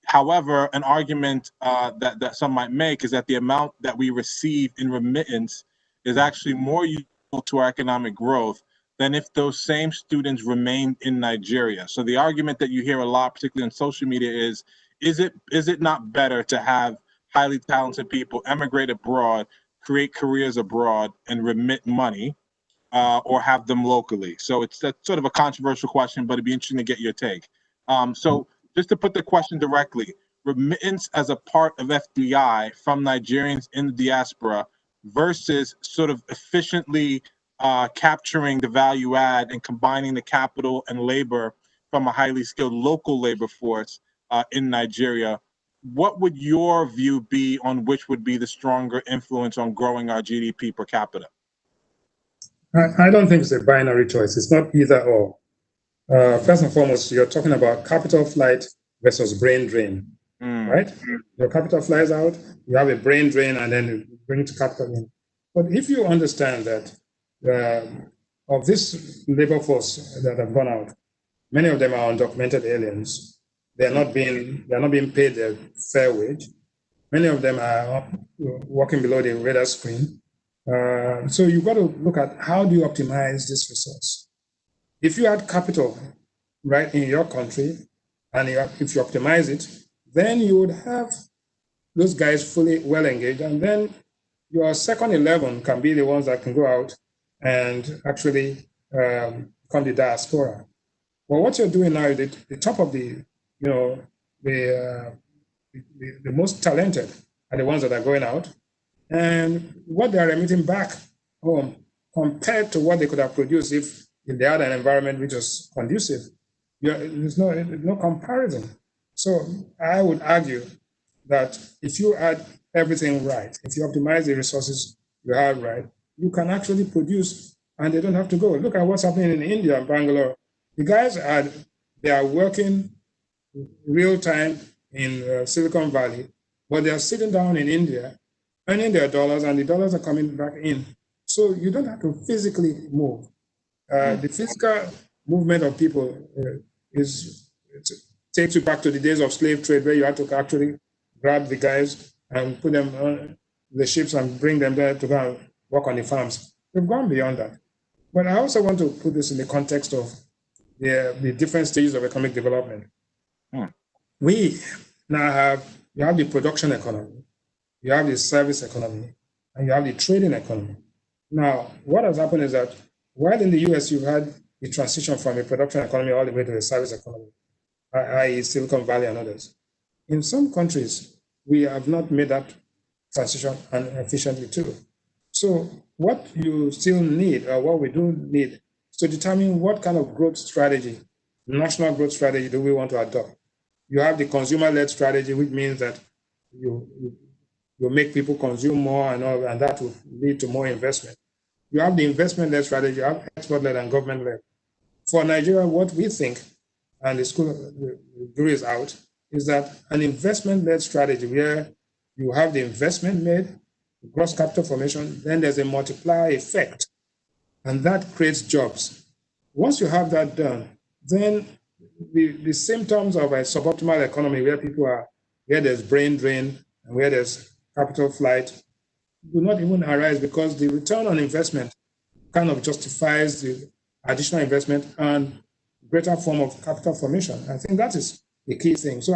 However, an argument that some might make is that the amount that we receive in remittance is actually more useful to our economic growth than if those same students remained in Nigeria. So the argument that you hear a lot, particularly on social media, is it not better to have highly talented people emigrate abroad, create careers abroad, and remit money, or have them locally? So that's sort of a controversial question, but it'd be interesting to get your take. So just to put the question directly, remittance as a part of FDI from Nigerians in the diaspora versus sort of efficiently capturing the value add and combining the capital and labor from a highly skilled local labor force in Nigeria. What would your view be on which would be the stronger influence on growing our GDP per capita? I don't think it's a binary choice. It's not either or. First and foremost, you're talking about capital flight versus brain drain, right? Your capital flies out, you have a brain drain, and then you bring to capital in. But if you understand that of this labor force that have gone out, many of them are undocumented aliens. They're not being paid a fair wage. Many of them are working below the radar screen. So you've got to look at how do you optimize this resource. If you had capital right in your country, and if you optimize it, then you would have those guys fully well engaged, and then your second 11 can be the ones that can go out and actually become the diaspora. But what you're doing now, the top of the most talented are the ones that are going out, and what they are remitting back home compared to what they could have produced if they had an environment which was conducive, there's no comparison. So I would argue that if you add everything right, if you optimize the resources you have right, you can actually produce, and they don't have to go. Look at what's happening in India and Bangalore. The guys they are working real time in Silicon Valley, but they are sitting down in India, earning their dollars, and the dollars are coming back in. So you don't have to physically move. The physical movement of people takes you back to the days of slave trade, where you had to actually grab the guys and put them on the ships and bring them there to go and work on the farms. We've gone beyond that. But I also want to put this in the context of the different stages of economic development. We now you have the production economy, you have the service economy, and you have the trading economy. Now, what has happened is that while in the US you've had the transition from a production economy all the way to a service economy, i.e. Silicon Valley and others, in some countries, we have not made that transition efficiently too. So what you still need, or what we do need, is to determine what kind of growth strategy, national growth strategy, do we want to adopt. You have the consumer-led strategy, which means that you make people consume more and all, and that will lead to more investment. You have the investment-led strategy, you have export-led and government-led. For Nigeria, what we think, and the jury is out, is that an investment-led strategy where you have the investment made, gross capital formation, then there's a multiplier effect, and that creates jobs. Once you have that done, then the symptoms of a suboptimal economy where there's brain drain and where there's capital flight do not even arise, because the return on investment kind of justifies the additional investment, and greater form of capital formation. I think that is the key thing. So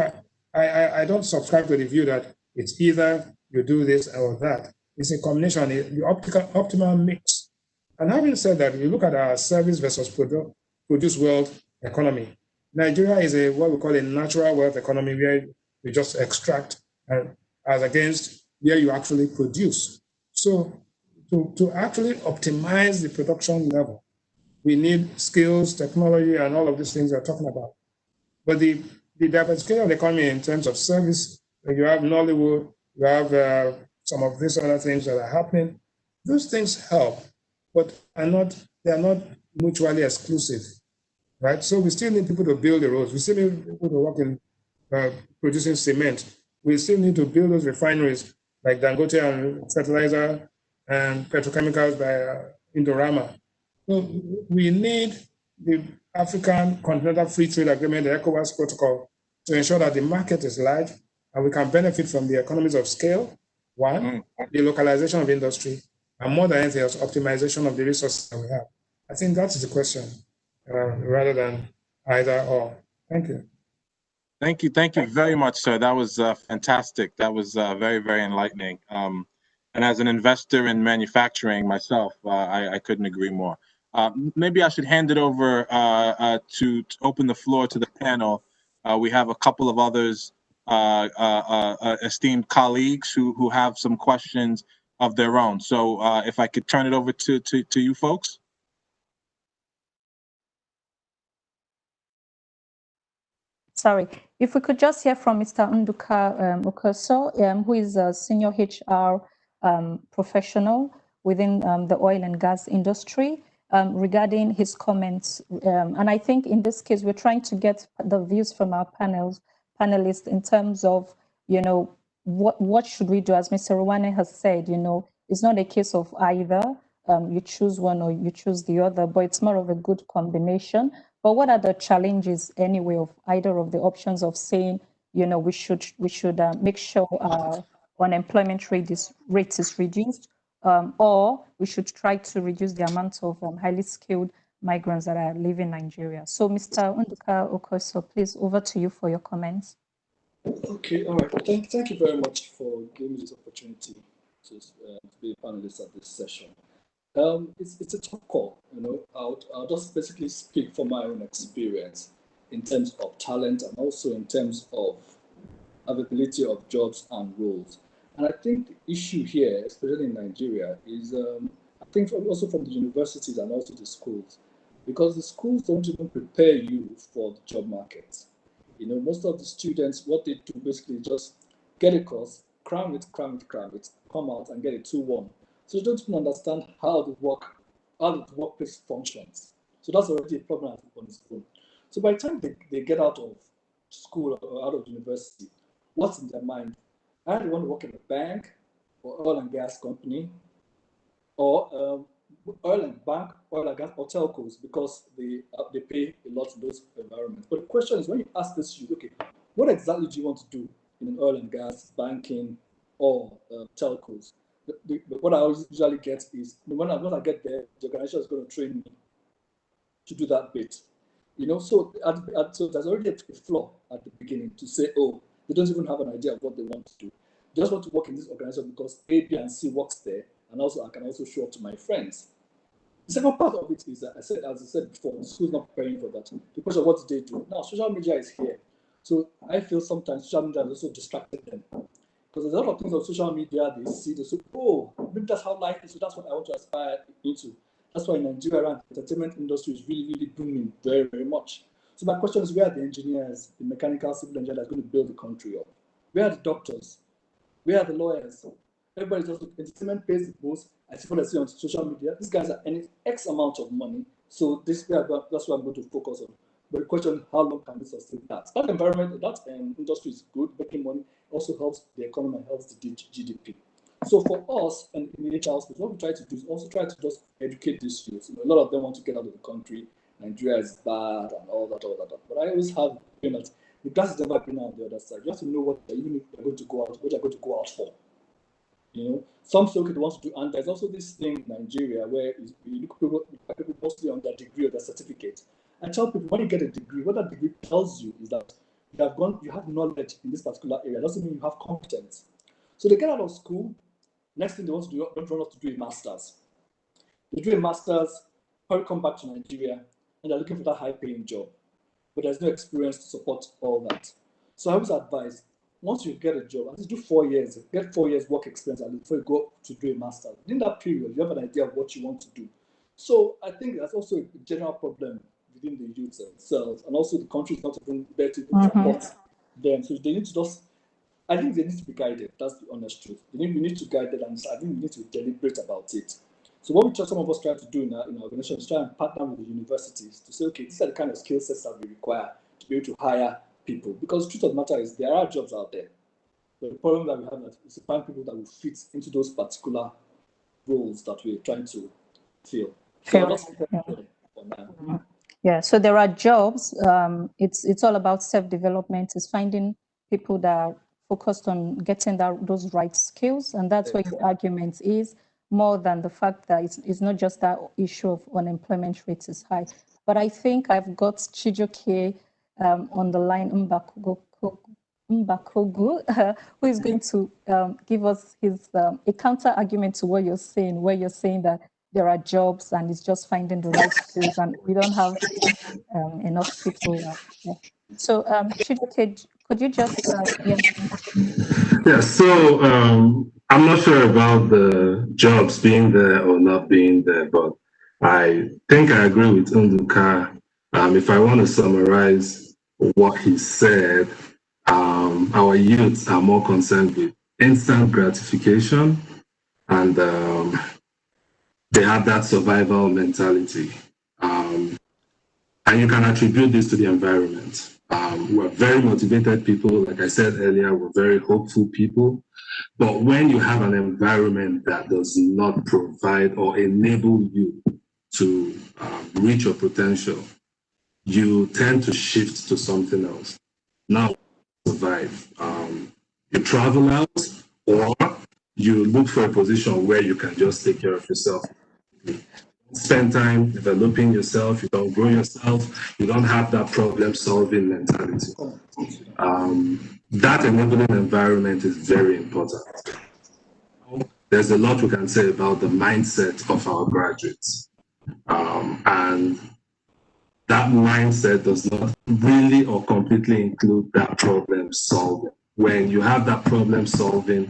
I don't subscribe to the view that it's either you do this or that. It's a combination, the optimal mix. And having said that, you look at our service versus produce world economy. Nigeria is what we call a natural wealth economy, where you just extract as against where you actually produce. So to actually optimize the production level, we need skills, technology, and all of these things we're talking about. But the diversification of the economy in terms of service, you have Nollywood, you have some of these other things that are happening. Those things help, but they are not mutually exclusive, right? So we still need people to build the roads. We still need people to work in producing cement. We still need to build those refineries like Dangote and fertilizer and petrochemicals by Indorama. So we need the African Continental Free Trade Agreement, the ECOWAS protocol, to ensure that the market is large and we can benefit from the economies of scale, one, the localization of industry, and more than anything else, optimization of the resources that we have. I think that's the question, rather than either or. Thank you. Thank you very much, sir. That was fantastic. That was very, very enlightening. And as an investor in manufacturing myself, I couldn't agree more. Maybe I should hand it over to open the floor to the panel. We have a couple of others, esteemed colleagues who have some questions of their own. So if I could turn it over to you folks. Sorry, if we could just hear from Mr. Nduka Okoso, who is a senior HR professional within the oil and gas industry, regarding his comments. And I think in this case, we're trying to get the views from our panelists in terms of, what should we do? As Mr. Ruwane has said, it's not a case of either you choose one or you choose the other, but it's more of a good combination. But what are the challenges anyway of either of the options of saying, we should make sure our unemployment rate is reduced, or we should try to reduce the amount of highly skilled migrants that are leaving Nigeria. So Mr. Nduka Okoso, please, over to you for your comments. Okay, all right. Thank you very much for giving me this opportunity to be a panelist at this session. It's a tough call, I'll just basically speak from my own experience in terms of talent and also in terms of availability of jobs and roles. And I think the issue here, especially in Nigeria, is I think also from the universities and also the schools, because the schools don't even prepare you for the job market. Most of the students, what they do basically just get a course, cram it, come out and get a 2-1. So you don't even understand how the workplace functions. So that's already a problem on its own. So by the time they get out of school or out of university, what's in their mind? I either want to work in a bank or oil and gas company, or oil and gas or telcos, because they pay a lot in those environments. But the question is, when you ask this, okay, what exactly do you want to do in an oil and gas, banking, or telcos? What I always usually get is, when I get there, the organization is going to train me to do that bit. So so there's already a flaw at the beginning to say, oh, they don't even have an idea of what they want to do. They just want to work in this organization because A, B, and C works there, and also I can also show up to my friends. The second part of it is that as I said before, the school's not preparing for that. The question, what do they do? Now, social media is here. So I feel sometimes social media has also distracted them. Because there's a lot of things on social media they say, oh, maybe that's how life is, so that's what I want to aspire into. That's why in Nigeria, the entertainment industry is really, really booming very, very much. So my question is, where are the engineers, the mechanical civil engineers that's going to build the country up? Where are the doctors? Where are the lawyers? Everybody just entertainment pays the most. I see what I see on social media. These guys are earning X amount of money. So that's what I'm going to focus on. But the question is, how long can we sustain that? That environment, that industry is good, making money, also helps the economy and helps the GDP. So for us and in the HR space, what we try to do is also try to just educate these youths. A lot of them want to get out of the country. Nigeria is bad and all that. But I always have that the glass is never been on the other side. You have to know what you're going to go out, what you're going to go out for. Some say okay, they want to do, and there's also this thing in Nigeria where you look people mostly on their degree or their certificate, I tell people when you get a degree, what that degree tells you is that you have knowledge in this particular area. It doesn't mean you have competence. So they get out of school. Next thing they want to do, don't want us to do a master's. They do a master's, probably come back to Nigeria, and they're looking for that high-paying job, but there's no experience to support all that. So I always advise, once you get a job, at least do 4 years, get 4 years work experience before you go to do a master's. In that period, you have an idea of what you want to do. So I think that's also a general problem within the youth themselves, and also the country is not even there to support them. So they need to just, I think they need to be guided. That's the honest truth. We need to guide them, and I think we need to be deliberate about it. So what some of us try to do in our organization is try and partner with the universities to say, okay, these are the kind of skill sets that we require to be able to hire people. Because the truth of the matter is there are jobs out there. But the problem that we have is to find people that will fit into those particular roles that we're trying to fill. Yeah, so there are jobs. It's all about self-development. It's finding people that are focused on getting those right skills. And that's where your argument is, more than the fact that it's not just that issue of unemployment rate is high. But I think I've got Chijoke on the line, Mbakogu, who is going to give us his a counter argument to what you're saying, where you're saying that there are jobs and it's just finding the right skills and we don't have enough people. Yeah. So Chijoke, could you just Yeah, so I'm not sure about the jobs being there or not being there, but I think I agree with Nduka. If I want to summarize what he said, our youths are more concerned with instant gratification, and they have that survival mentality. And you can attribute this to the environment. We're very motivated people. Like I said earlier, we're very hopeful people. But when you have an environment that does not provide or enable you to reach your potential, you tend to shift to something else. Now, survive. You travel out, or you look for a position where you can just take care of yourself. Spend time developing yourself, you don't grow yourself, you don't have that problem-solving mentality. That enabling environment is very important. There's a lot we can say about the mindset of our graduates. And that mindset does not really or completely include that problem solving. When you have that problem solving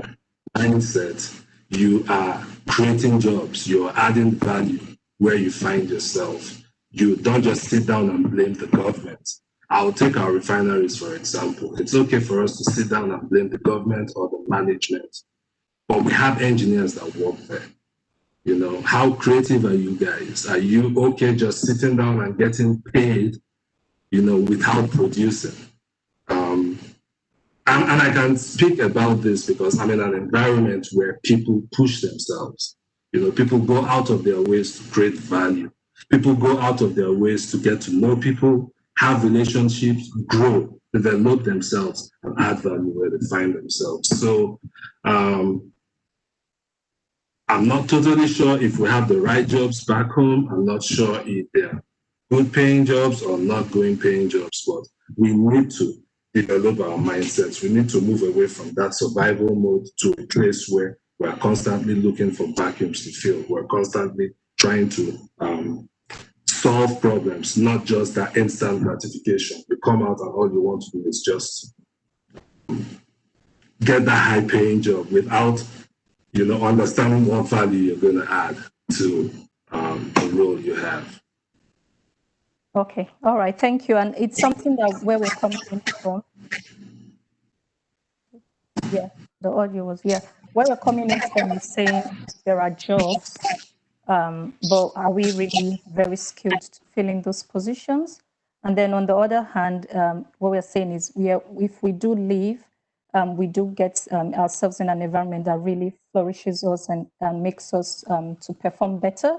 mindset, you are creating jobs, you're adding value where you find yourself. You don't just sit down and blame the government. I'll take our refineries, for example. It's okay for us to sit down and blame the government or the management, but we have engineers that work there. You know, how creative are you guys? Are you okay just sitting down and getting paid, you know, without producing? And I can speak about this because I'm in an environment where people push themselves. You know, people go out of their ways to create value. People go out of their ways to get to know people, have relationships, grow, develop themselves, and add value where they find themselves. So I'm not totally sure if we have the right jobs back home. I'm not sure if they're good paying jobs or not going paying jobs, but we need to develop our mindsets. We need to move away from that survival mode to a place where we're constantly looking for vacuums to fill. We're constantly trying to solve problems, not just that instant gratification. You come out and all you want to do is just get that high paying job without, you know, understanding what value you're going to add to the role you have. Okay, all right, thank you. And it's something that where we're coming in from. Yeah, the audio was, yeah. Where we're coming in from is saying there are jobs, but are we really very skilled to fill in those positions? And then on the other hand, what we're saying is if we do leave, we do get ourselves in an environment that really flourishes us and makes us to perform better.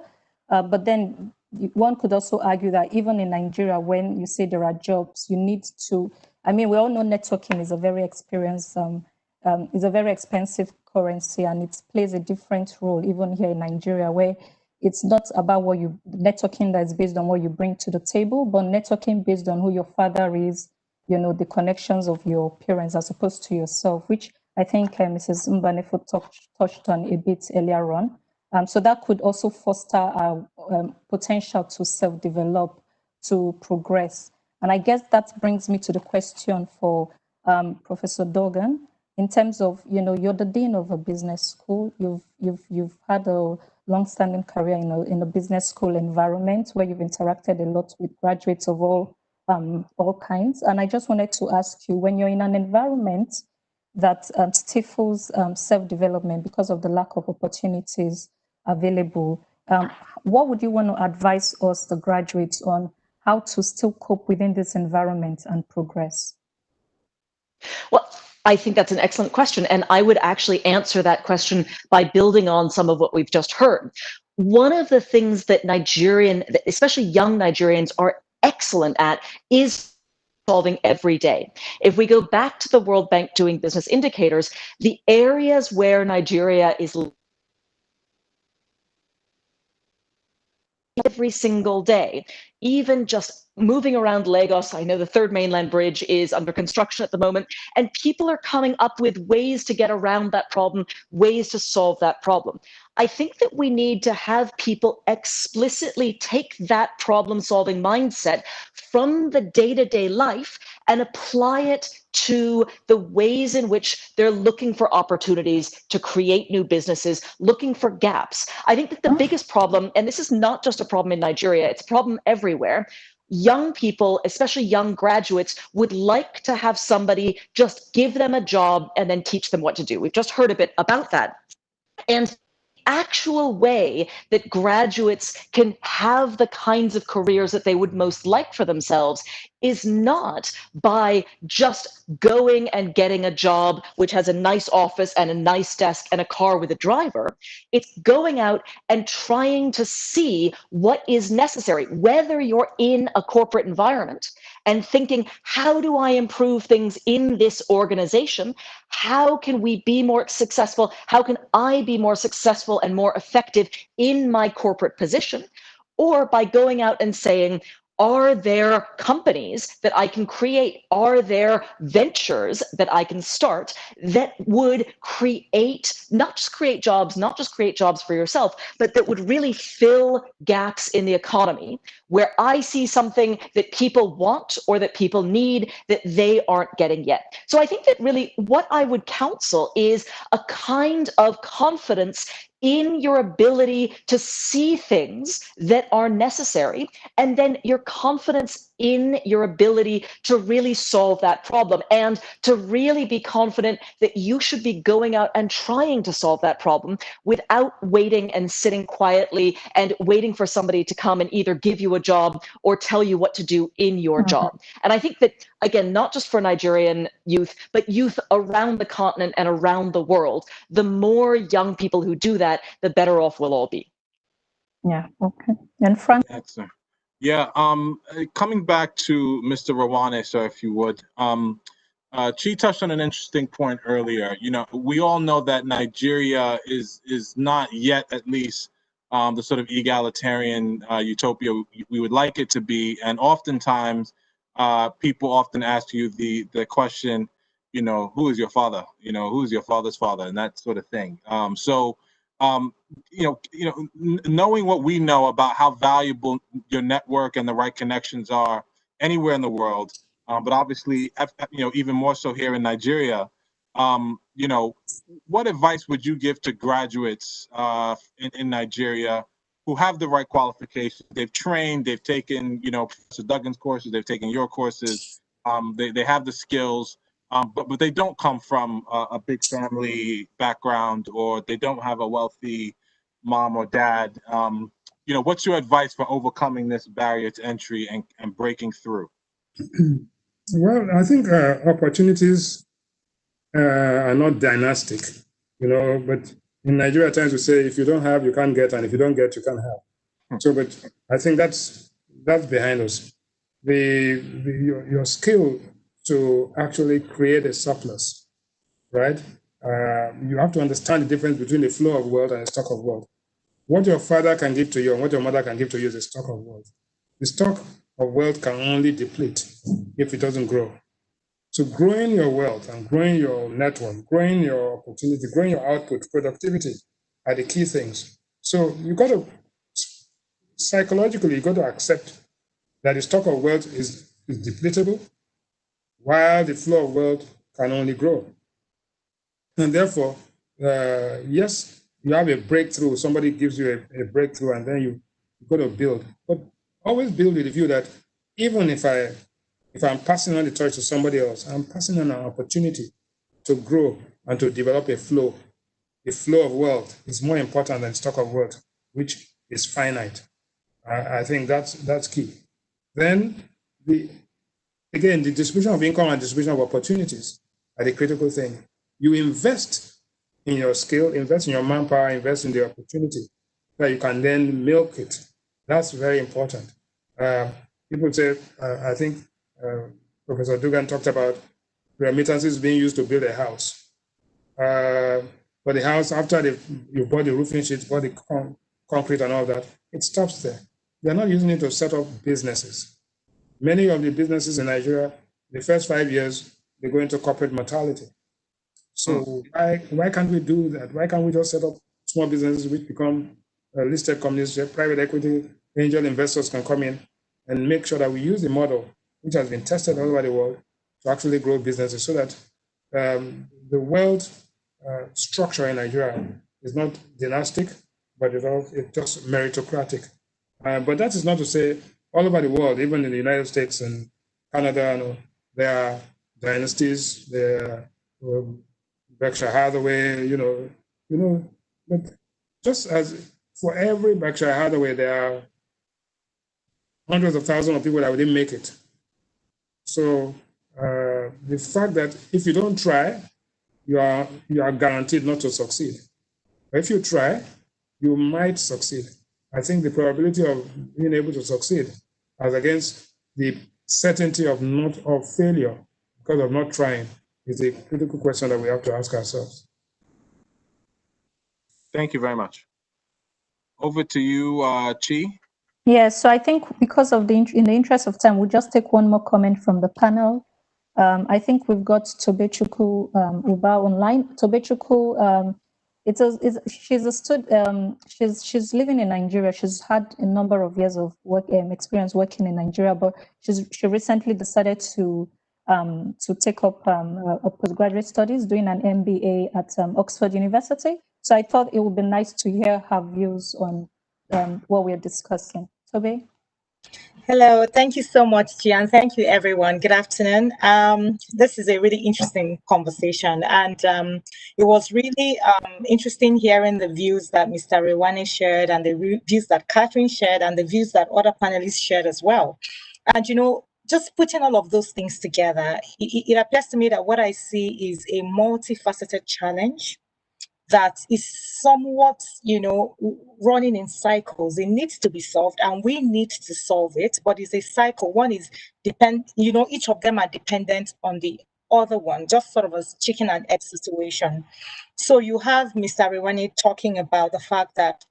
But then one could also argue that even in Nigeria, when you say there are jobs, you need to, I mean, we all know networking is a very is a very expensive currency and it plays a different role even here in Nigeria, where it's not about what you networking that is based on what you bring to the table, but networking based on who your father is, you know, the connections of your parents as opposed to yourself, which I think Mrs. Mbanefo touched on a bit earlier on. So that could also foster our potential to self-develop, to progress. And I guess that brings me to the question for Professor Dogan. In terms of, you know, you're the dean of a business school. You've had a long-standing career in a business school environment where you've interacted a lot with graduates of all kinds. And I just wanted to ask you, when you're in an environment that stifles self-development because of the lack of opportunities available, what would you want to advise us, the graduates, on how to still cope within this environment and progress? Well, I think that's an excellent question. And I would actually answer that question by building on some of what we've just heard. One of the things that especially young Nigerians, are excellent at is solving every day. If we go back to the World Bank Doing Business indicators, the areas where Nigeria is every single day, even just moving around Lagos. I know the third mainland bridge is under construction at the moment, and people are coming up with ways to get around that problem, ways to solve that problem. I think that we need to have people explicitly take that problem-solving mindset from the day-to-day life and apply it to the ways in which they're looking for opportunities to create new businesses, looking for gaps. I think that the biggest problem, and this is not just a problem in Nigeria, it's a problem everywhere, young people, especially young graduates, would like to have somebody just give them a job and then teach them what to do. We've just heard a bit about that. And actual way that graduates can have the kinds of careers that they would most like for themselves is not by just going and getting a job which has a nice office and a nice desk and a car with a driver. It's going out and trying to see what is necessary, whether you're in a corporate environment, and thinking, how do I improve things in this organization? How can we be more successful? How can I be more successful and more effective in my corporate position? Or by going out and saying, are there companies that I can create? Are there ventures that I can start that would create, not just create jobs for yourself, but that would really fill gaps in the economy where I see something that people want or that people need that they aren't getting yet? So I think that really what I would counsel is a kind of confidence in your ability to see things that are necessary, and then your confidence in your ability to really solve that problem, and to really be confident that you should be going out and trying to solve that problem without waiting and sitting quietly and waiting for somebody to come and either give you a job or tell you what to do in your job. And I think that, again, not just for Nigerian youth, but youth around the continent and around the world, the more young people who do that, the better off we'll all be. Yeah, okay. And Frank? Excellent. Yeah, coming back to Mr. Rawane, sir, if you would. Chi touched on an interesting point earlier. You know, we all know that Nigeria is not yet, at least, the sort of egalitarian utopia we would like it to be. And oftentimes, people often ask you the question, you know, who is your father? You know, who is your father's father, and that sort of thing. Knowing what we know about how valuable your network and the right connections are anywhere in the world, but obviously, even more so here in Nigeria, what advice would you give to graduates in Nigeria who have the right qualifications? They've trained, they've taken, Professor Duggan's courses, they've taken your courses, they have the skills, but they don't come from a big family background, or they don't have a wealthy mom or dad. What's your advice for overcoming this barrier to entry and breaking through? Well, I think opportunities are not dynastic, but in Nigeria, at times we say, if you don't have, you can't get, and if you don't get, you can't have. So, but I think that's behind us. Your skill to actually create a surplus, right? You have to understand the difference between a flow of wealth and a stock of wealth. What your father can give to you and what your mother can give to you is a stock of wealth. The stock of wealth can only deplete if it doesn't grow. So growing your wealth and growing your network, growing your opportunity, growing your output, productivity are the key things. So you got to, psychologically, you got to accept that the stock of wealth is depletable, while the flow of wealth can only grow. And therefore, yes, you have a breakthrough. Somebody gives you a breakthrough, and then you got to build. But always build with the view that even if I'm passing on the torch to somebody else, I'm passing on an opportunity to grow and to develop a flow. The flow of wealth is more important than stock of wealth, which is finite. I think that's key. Then again, the distribution of income and distribution of opportunities are the critical thing. You invest in your skill, invest in your manpower, invest in the opportunity that you can then milk it. That's very important. People say, I think Professor Dugan talked about remittances being used to build a house. But the house, after you bought the roofing sheets, bought the concrete and all that, it stops there. They're not using it to set up businesses. Many of the businesses in Nigeria, the first 5 years, they go into corporate mortality. So why can't we do that? Why can't we just set up small businesses which become listed companies, private equity, angel investors can come in and make sure that we use the model which has been tested all over the world to actually grow businesses so that the wealth structure in Nigeria is not dynastic, but it's just meritocratic. But that is not to say all over the world, even in the United States and Canada, there are dynasties, there are Berkshire Hathaway, but just as for every Berkshire Hathaway, there are hundreds of thousands of people that didn't make it. So the fact that if you don't try, you are guaranteed not to succeed. But if you try, you might succeed. I think the probability of being able to succeed as against the certainty of failure because of not trying is a critical question that we have to ask ourselves. Thank you very much. Over to you, Chi. Yeah, so I think because of in the interest of time, we'll just take one more comment from the panel. I think we've got Tobechukwu Uba online. Tobechukwu, she's a student. She's living in Nigeria. She's had a number of years of work experience working in Nigeria, but she recently decided to take up a postgraduate studies, doing an MBA at Oxford University. So I thought it would be nice to hear her views on what we're discussing. Tobe? Hello, thank you so much, Gian. Thank you, everyone. Good afternoon. This is a really interesting conversation, and it was really interesting hearing the views that Mr. Rewane shared, and the views that Catherine shared, and the views that other panelists shared as well. And just putting all of those things together, it appears to me that what I see is a multifaceted challenge that is somewhat, running in cycles. It needs to be solved, and we need to solve it, but it's a cycle. One is each of them are dependent on the other one, just sort of a chicken and egg situation. So you have Mr. Rewane talking about the fact that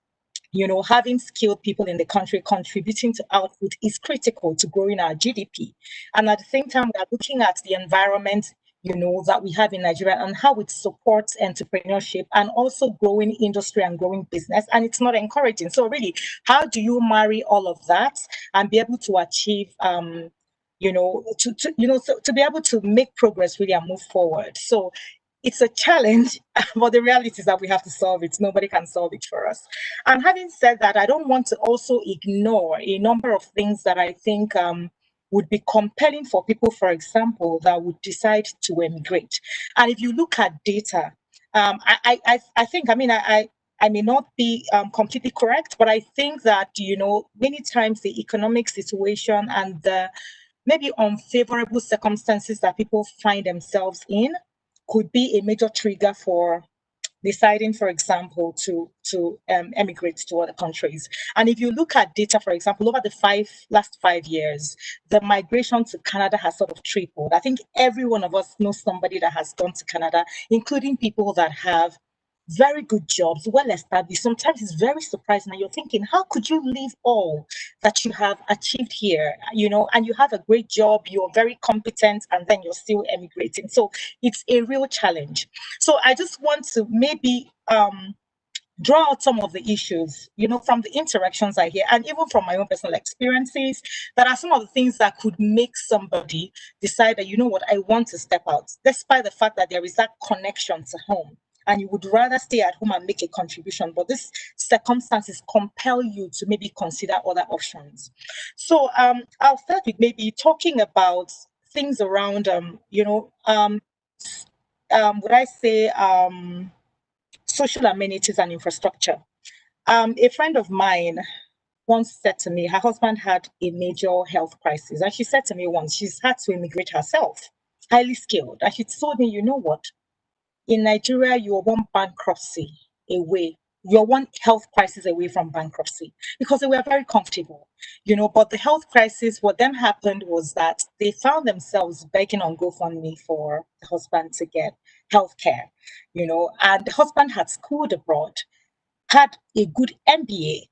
having skilled people in the country contributing to output is critical to growing our GDP. And at the same time, we are looking at the environment that we have in Nigeria and how it supports entrepreneurship and also growing industry and growing business. And it's not encouraging. So really, how do you marry all of that and be able to achieve, to be able to make progress really and move forward? So it's a challenge, but the reality is that we have to solve it. Nobody can solve it for us. And having said that, I don't want to also ignore a number of things that I think would be compelling for people, for example, that would decide to emigrate. And if you look at data, I think, I may not be completely correct, but I think that, many times the economic situation and the maybe unfavorable circumstances that people find themselves in could be a major trigger for deciding, for example, to emigrate to other countries. And if you look at data, for example, over the last 5 years, the migration to Canada has sort of tripled. I think every one of us knows somebody that has gone to Canada, including people that have very good jobs, well established. Sometimes it's very surprising, and you're thinking, how could you leave all that you have achieved here, and you have a great job, you're very competent, and then you're still emigrating. So it's a real challenge. So I just want to maybe draw out some of the issues, from the interactions I hear, and even from my own personal experiences, that are some of the things that could make somebody decide that, what, I want to step out, despite the fact that there is that connection to home. And you would rather stay at home and make a contribution, but these circumstances compel you to maybe consider other options. So I'll start with maybe talking about things around, would I say, social amenities and infrastructure. A friend of mine once said to me, her husband had a major health crisis. And she said to me once, she's had to immigrate herself, highly skilled. And she told me, you know what? In Nigeria, you're one bankruptcy away. You're one health crisis away from bankruptcy, because they were very comfortable, but the health crisis, what then happened was that they found themselves begging on GoFundMe for the husband to get healthcare, and the husband had schooled abroad, had a good MBA,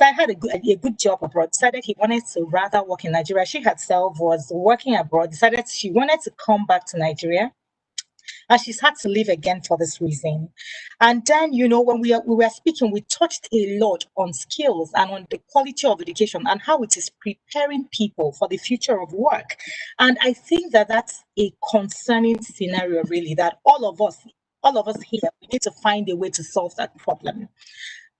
had a good job abroad, decided he wanted to rather work in Nigeria. She herself was working abroad, decided she wanted to come back to Nigeria, and she's had to leave again for this reason. And then, when we were speaking, we touched a lot on skills and on the quality of education and how it is preparing people for the future of work. And I think that that's a concerning scenario, really, that all of us here, we need to find a way to solve that problem.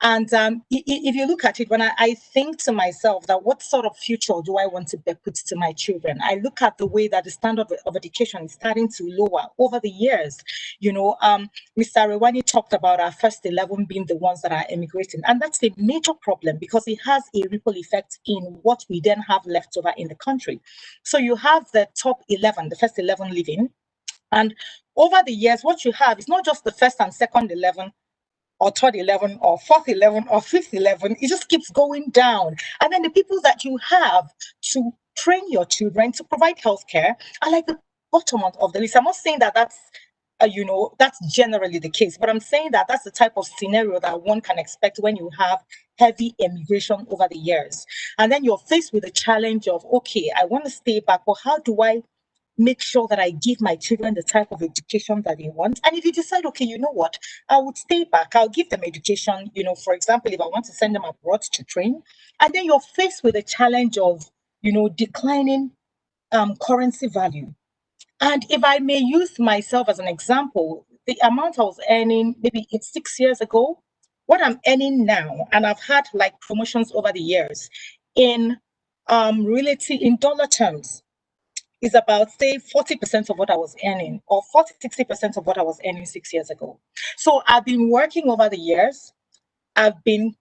And if you look at it, when I think to myself that what sort of future do I want to bequeath to my children, I look at the way that the standard of education is starting to lower over the years. Mr. Rewani talked about our first 11 being the ones that are emigrating. And that's a major problem, because it has a ripple effect in what we then have left over in the country. So you have the top 11, the first 11 leaving. And over the years, what you have is not just the first and second 11, or third 11, or fourth 11, or fifth 11. It just keeps going down. And then the people that you have to train your children to provide healthcare are like the bottom of the list. I'm not saying that that's generally the case, but I'm saying that that's the type of scenario that one can expect when you have heavy immigration over the years. And then you're faced with the challenge of, okay, I want to stay back, but how do I make sure that I give my children the type of education that they want? And if you decide, okay, you know what, I would stay back, I'll give them education, for example, if I want to send them abroad to train, and then you're faced with the challenge of, declining currency value. And if I may use myself as an example, the amount I was earning maybe 6 years ago, what I'm earning now, and I've had like promotions over the years, in in dollar terms, is about, say, 40% of what I was earning, or 60% of what I was earning 6 years ago. So I've been working over the years. I've been,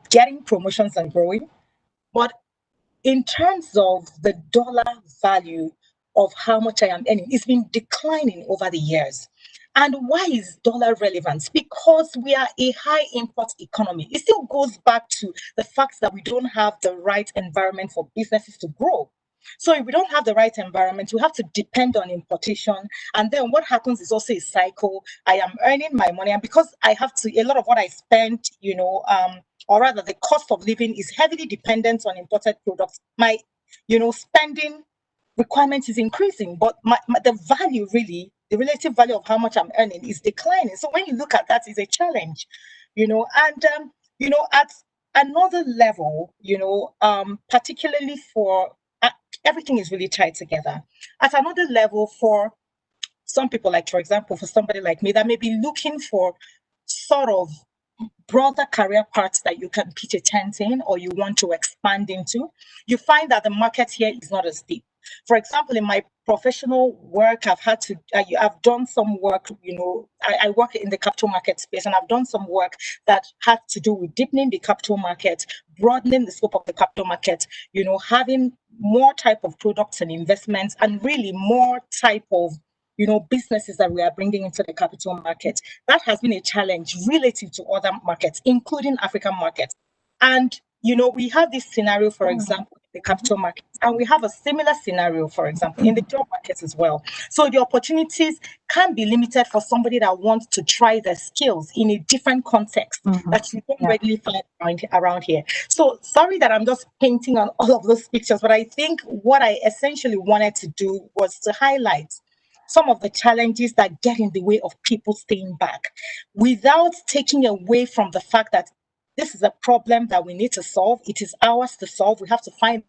getting promotions and growing. But in terms of the dollar value of how much I am earning, it's been declining over the years. And why is dollar relevant? Because we are a high import economy. It still goes back to the fact that we don't have the right environment for businesses to grow. So if we don't have the right environment, we have to depend on importation. And then what happens is also a cycle. I am earning my money, and because I have to, a lot of what I spend, or rather the cost of living is heavily dependent on imported products. My, spending requirement is increasing, but the value, really, the relative value of how much I'm earning is declining. So when you look at that, it's a challenge, and, at another level, particularly for everything is really tied together. At another level, for some people, like, for example, for somebody like me that may be looking for sort of broader career paths that you can pitch a tent in, or you want to expand into, you find that the market here is not as deep. For example, in my professional work, I've done some work, I work in the capital market space, and I've done some work that had to do with deepening the capital market, broadening the scope of the capital market, having more type of products and investments, and really more type of businesses that we are bringing into the capital market. That has been a challenge relative to other markets, including African markets. And, we have this scenario, for example, in the capital market, and we have a similar scenario, for example, in the job market as well. So the opportunities can be limited for somebody that wants to try their skills in a different context that you don't readily find around here. So sorry that I'm just painting on all of those pictures, but I think what I essentially wanted to do was to highlight some of the challenges that get in the way of people staying back without taking away from the fact that this is a problem that we need to solve. It is ours to solve. We have to find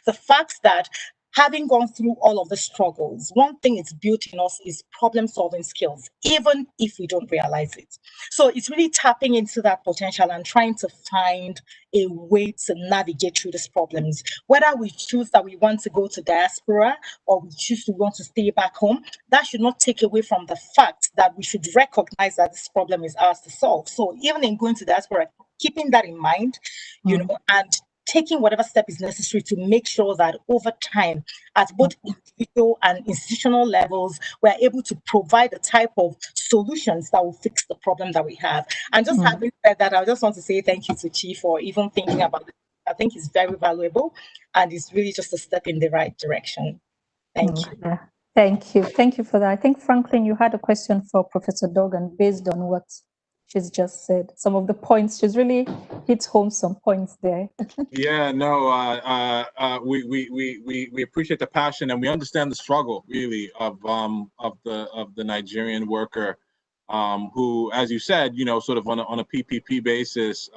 the fact that having gone through all of the struggles, one thing it's built in us is problem solving skills, even if we don't realize it. So it's really tapping into that potential and trying to find a way to navigate through these problems. Whether we choose that we want to go to diaspora or we choose to want to stay back home, that should not take away from the fact that we should recognize that this problem is ours to solve. So even in going to diaspora, keeping that in mind, you know, and taking whatever step is necessary to make sure that over time, at both individual and institutional levels, we're able to provide the type of solutions that will fix the problem that we have. And just having said that, I just want to say thank you to Chi for even thinking about it. I think it's very valuable and it's really just a step in the right direction. Thank you. Yeah. Thank you. Thank you for that. I think, Franklin, you had a question for Professor Duggan based on what she's just said. Some of the points, she's really hit home some points there. Yeah, no, we appreciate the passion and we understand the struggle really of the Nigerian worker, who, as you said, you know, sort of on a PPP basis,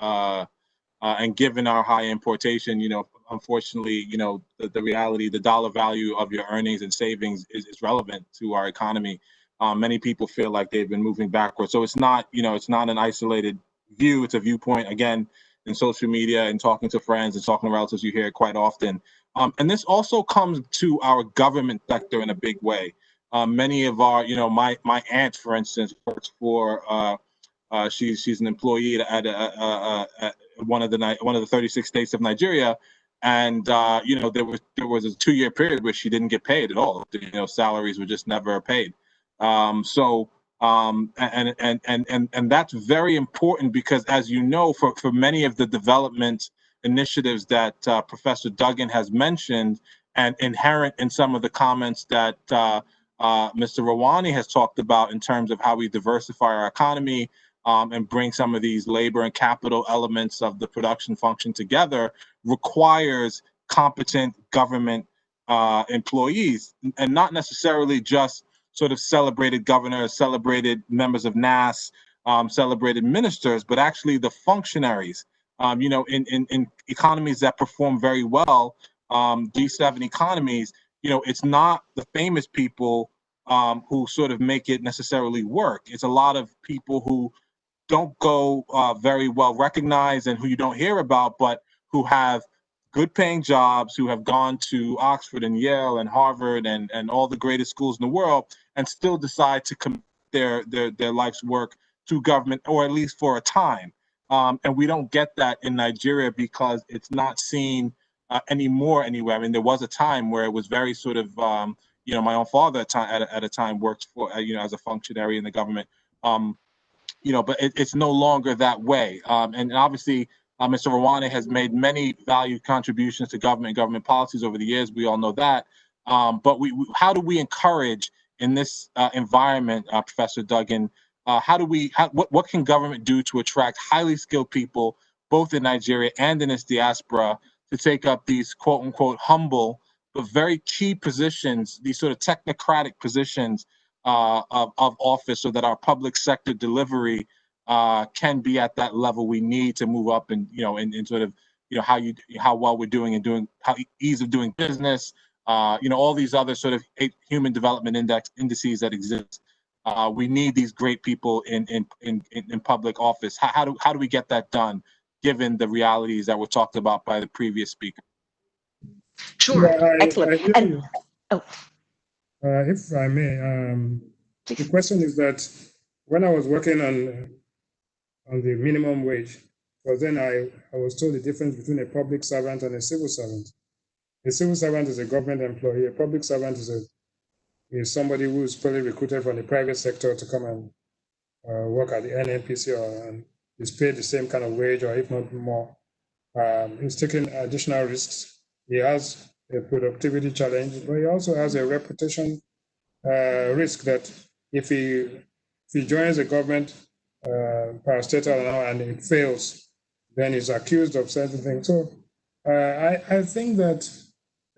and given our high importation, you know, unfortunately, you know, the reality, the dollar value of your earnings and savings is relevant to our economy. Many people feel like they've been moving backwards. So it's not, you know, it's not an isolated view. It's a viewpoint, again, in social media and talking to friends and talking to relatives, you hear it quite often. And this also comes to our government sector in a big way. Many of our, you know, my aunt, for instance, works for, she's an employee at one of the 36 states of Nigeria, and you know, there was a 2-year period where she didn't get paid at all. You know, salaries were just never paid. So and that's very important because, as you know, for many of the development initiatives that Professor Duggan has mentioned, and inherent in some of the comments that Mr. Rawani has talked about in terms of how we diversify our economy, and bring some of these labor and capital elements of the production function together, requires competent government employees, and not necessarily just sort of celebrated governors, celebrated members of NAS, celebrated ministers, but actually the functionaries. You know, in economies that perform very well, G7 economies, you know, it's not the famous people who sort of make it necessarily work. It's a lot of people who don't go very well recognized and who you don't hear about, but who have good paying jobs, who have gone to Oxford and Yale and Harvard and all the greatest schools in the world, and still decide to commit their life's work to government, or at least for a time. And we don't get that in Nigeria because it's not seen anymore anywhere. I mean, there was a time where it was very sort of, you know, my own father at a time worked for, you know, as a functionary in the government. You know, but it's no longer that way. And obviously, Mr. Rawani has made many valued contributions to government policies over the years. We all know that. But how do we encourage in this environment, Professor Duggan? What can government do to attract highly skilled people, both in Nigeria and in its diaspora, to take up these quote unquote humble but very key positions, these sort of technocratic positions of office, so that our public sector delivery can be at that level we need to move up, and you know, in sort of, you know, how well we're doing and doing, how ease of doing business, you know, all these other sort of human development indices that exist. We need these great people in public office. How do we get that done, given the realities that were talked about by the previous speaker? Sure. Yeah, Excellent. If I may, the question is that when I was working on the minimum wage, well, then I was told the difference between a public servant and a civil servant. A civil servant is a government employee. A public servant is somebody who is probably recruited from the private sector to come and work at the NNPC is paid the same kind of wage or if not more. He's taking additional risks. He has a productivity challenge, but he also has a reputation risk that if he joins the government parastatal now and it fails, then he's accused of certain things. So I think that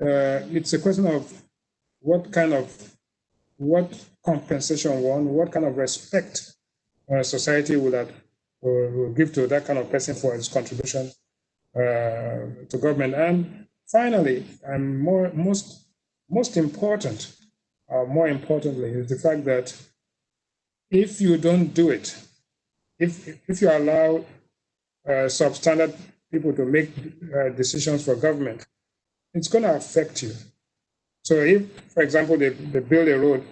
it's a question of what compensation what kind of respect society will give to that kind of person for his contribution to government. And finally, and most importantly, is the fact that if you don't do it, if you allow substandard people to make decisions for government, it's going to affect you. So if, for example, they build a road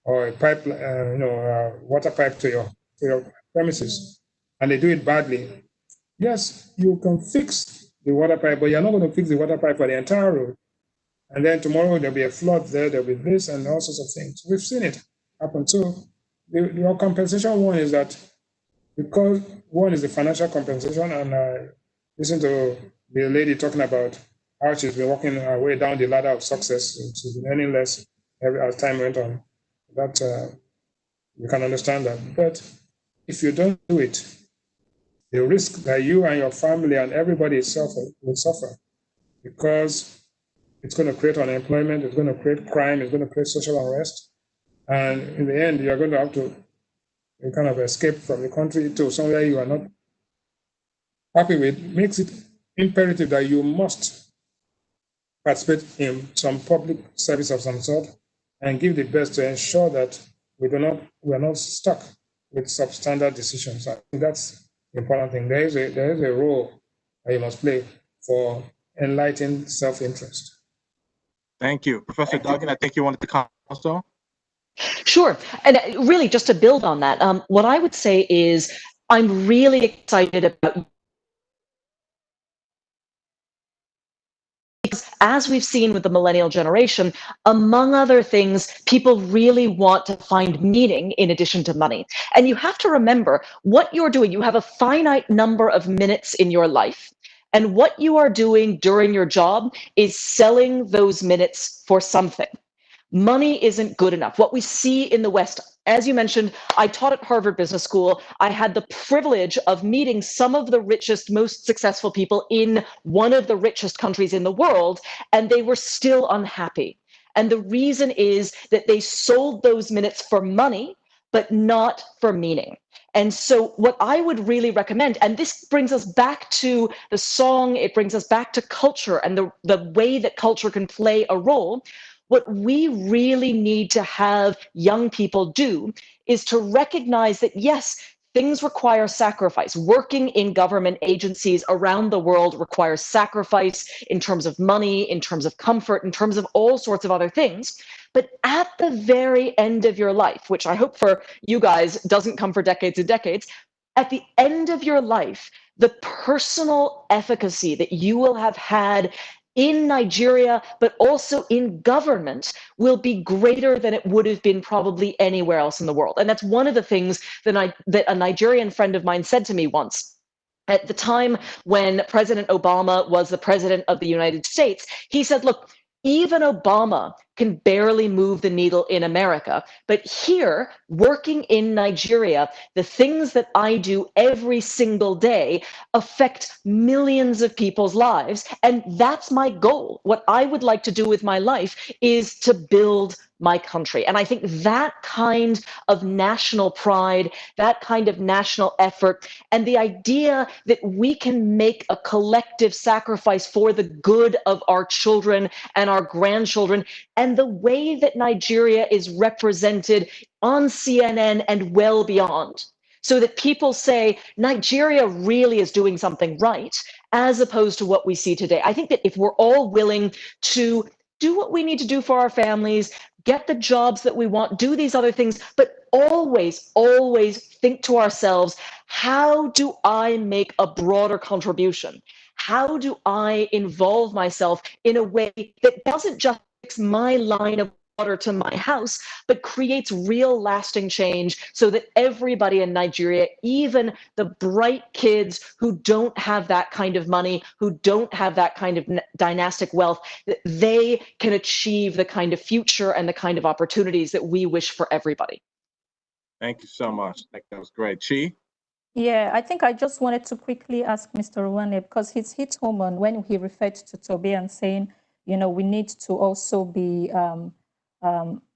or a pipe, water pipe to your premises, and they do it badly, yes, you can fix the water pipe, but you're not going to fix the water pipe for the entire road. And then tomorrow there'll be a flood there, there'll be this and all sorts of things. We've seen it happen. So your compensation one is that, because one is the financial compensation, and I listened to the lady talking about how she's been working her way down the ladder of success. She's been earning less as time went on. That you can understand that. But if you don't do it, the risk that you and your family and everybody will suffer, because it's going to create unemployment, it's going to create crime, it's going to create social unrest. And in the end, you're going to have to kind of escape from the country to somewhere you are not happy with. Makes it imperative that you must participate in some public service of some sort and give the best to ensure that we are not stuck with substandard decisions. I think that's the important thing. There is a role that you must play for enlightened self-interest. Thank you. Professor Duggan, I think you wanted to comment also? Sure. And really, just to build on that, what I would say is I'm really excited about, because as we've seen with the millennial generation, among other things, people really want to find meaning in addition to money. And you have to remember what you're doing. You have a finite number of minutes in your life. And what you are doing during your job is selling those minutes for something. Money isn't good enough. What we see in the West, as you mentioned, I taught at Harvard Business School. I had the privilege of meeting some of the richest, most successful people in one of the richest countries in the world, and they were still unhappy. And the reason is that they sold those minutes for money, but not for meaning. And so what I would really recommend, and this brings us back to the song, it brings us back to culture and the way that culture can play a role. What we really need to have young people do is to recognize that, yes, things require sacrifice. Working in government agencies around the world requires sacrifice in terms of money, in terms of comfort, in terms of all sorts of other things. But at the very end of your life, which I hope for you guys doesn't come for decades and decades, at the end of your life, the personal efficacy that you will have had in Nigeria, but also in government, will be greater than it would have been probably anywhere else in the world. And that's one of the things that a Nigerian friend of mine said to me once. At the time when President Obama was the president of the United States, he said, look, even Obama can barely move the needle in America. But here, working in Nigeria, the things that I do every single day affect millions of people's lives. And that's my goal. What I would like to do with my life is to build my country. And I think that kind of national pride, that kind of national effort, and the idea that we can make a collective sacrifice for the good of our children and our grandchildren, and the way that Nigeria is represented on CNN and well beyond, so that people say Nigeria really is doing something right, as opposed to what we see today. I think that if we're all willing to do what we need to do for our families, get the jobs that we want, do these other things, but always, always think to ourselves, how do I make a broader contribution? How do I involve myself in a way that doesn't just fix my line of water to my house, but creates real lasting change so that everybody in Nigeria, even the bright kids who don't have that kind of money, who don't have that kind of dynastic wealth, they can achieve the kind of future and the kind of opportunities that we wish for everybody. Thank you so much. I think that was great. Chi? Yeah, I think I just wanted to quickly ask Mr. Ruane, because he's hit home on when he referred to Toby and saying, you know, we need to also be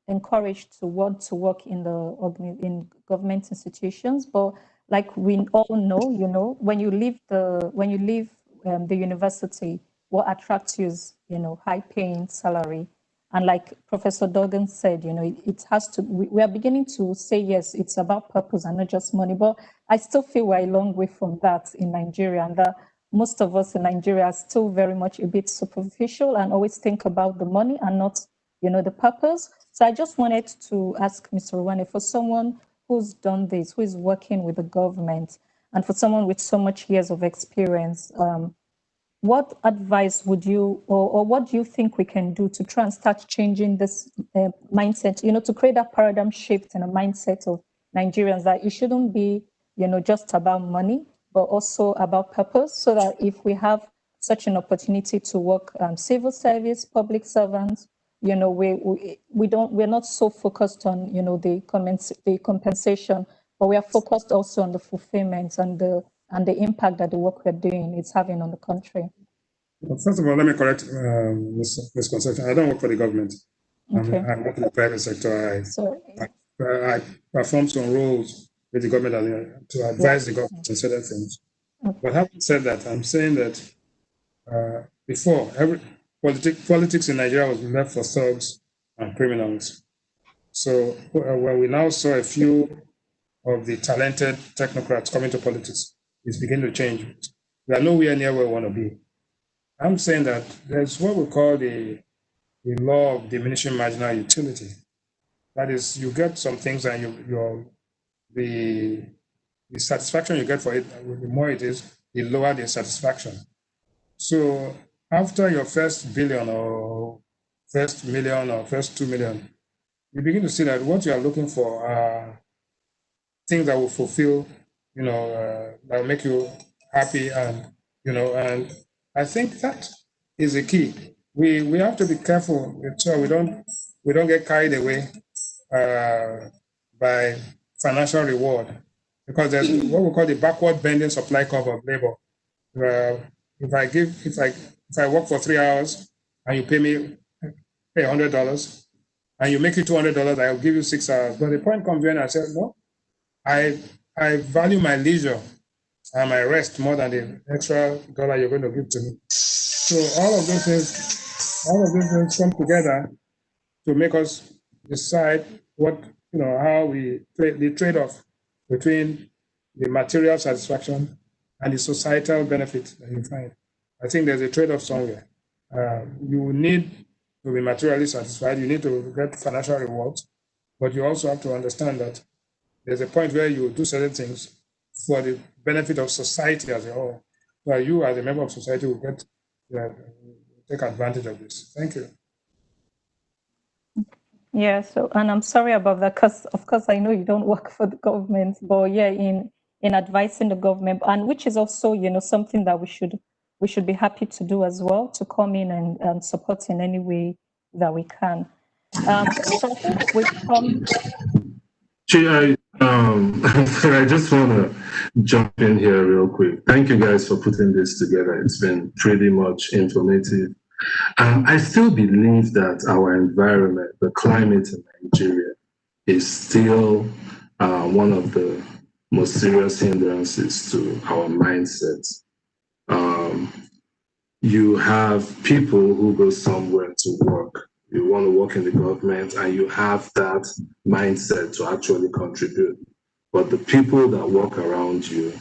encouraged to want to work in government institutions. But like we all know, you know, when you leave the university, what attracts you is, you know, high-paying salary. And like Professor Duggan said, you know, it has to, we are beginning to say, yes, it's about purpose and not just money. But I still feel we're a long way from that in Nigeria, and that most of us in Nigeria are still very much a bit superficial and always think about the money and not, you know, the purpose. So I just wanted to ask Mr. Ruane, for someone who's done this, who is working with the government, and for someone with so much years of experience, what advice would you, or what do you think we can do to try and start changing this mindset, you know, to create that paradigm shift in a mindset of Nigerians, that it shouldn't be, you know, just about money, but also about purpose, so that if we have such an opportunity to work civil service, public servants, you know, we're not so focused on, you know, the compensation, but we are focused also on the fulfillment and the impact that the work we're doing is having on the country. Well, first of all, let me correct this misconception. I don't work for the government. Okay. I work in the private sector. I perform some roles with the government to advise the government on certain things. Okay. But having said that, I'm saying that before, politics in Nigeria was left for thugs and criminals. So when we now saw a few of the talented technocrats coming to politics, it's beginning to change. We are nowhere near where we want to be. I'm saying that there's what we call the law of diminishing marginal utility. That is, you get some things and the satisfaction you get for it, the more it is, the lower the satisfaction. So after your first billion or first million or first 2 million, you begin to see that what you are looking for are things that will fulfill, you know, that will make you happy, and, you know, and I think that is the key. We have to be careful so we don't get carried away by financial reward, because there's what we call the backward bending supply curve of labor. If I work for 3 hours and you pay $100 and you make it $200, I'll give you 6 hours. But the point comes when I say, no, I value my leisure and my rest more than the extra dollar you're going to give to me. So all of those things come together to make us decide what, you know, how the trade-off between the material satisfaction and the societal benefit that you find. I think there's a trade-off somewhere. You need to be materially satisfied. You need to get financial rewards, but you also have to understand that there's a point where you do certain things for the benefit of society as a whole. So you, as a member of society, will take advantage of this. Thank you. Yeah, so, and I'm sorry about that, because of course I know you don't work for the government, but yeah, in advising the government, and which is also, you know, something that we should be happy to do as well, to come in and support in any way that we can. So I think we've come. I just want to jump in here real quick. Thank you guys for putting this together. It's been pretty much informative. I still believe that our environment, the climate in Nigeria, is still one of the most serious hindrances to our mindsets. You have people who go somewhere to work. You want to work in the government and you have that mindset to actually contribute. But the people that work around you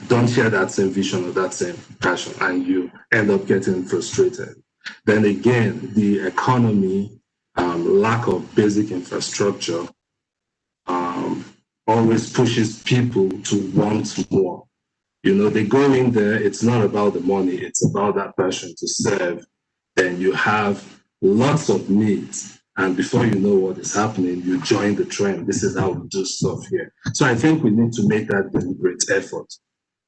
don't share that same vision or that same passion, and you end up getting frustrated. Then again, the economy, lack of basic infrastructure, always pushes people to want more. You know, they go in there, it's not about the money, it's about that passion to serve. Then you have lots of needs, And before you know what is happening, you join the trend. This is how we do stuff here. So I think we need to make that deliberate effort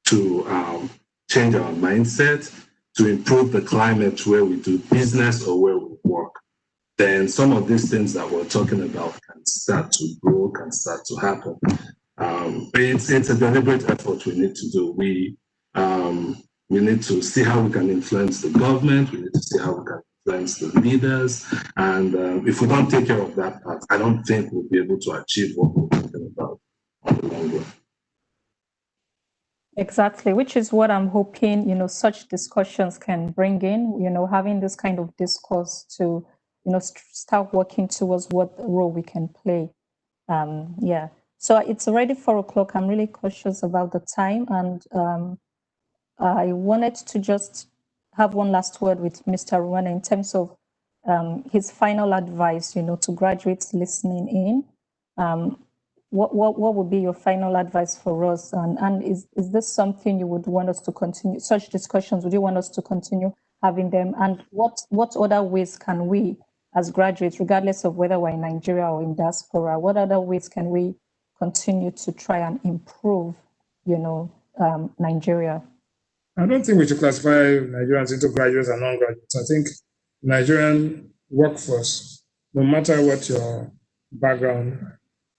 to change our mindset, to improve the climate where we do business or where we work. Then some of these things that we're talking about can start to grow, can start to happen. It's a deliberate effort we need to do. We need to see how we can influence the government. We need to see how we can influence the leaders. And if we don't take care of that part, I don't think we'll be able to achieve what we're talking about on the long run. Exactly, which is what I'm hoping, such discussions can bring in, having this kind of discourse to, start working towards what role we can play. Yeah. So it's already 4 o'clock. I'm really cautious about the time. And I wanted to just have one last word with Mr. Ruana in terms of his final advice, to graduates listening in. What would be your final advice for us? And is this something you would want us to continue, such discussions, would you want us to continue having them? And what other ways can we, as graduates, regardless of whether we're in Nigeria or in diaspora, what other ways can we continue to try and improve, Nigeria? I don't think we should classify Nigerians into graduates and non-graduates. I think Nigerian workforce, no matter what your background,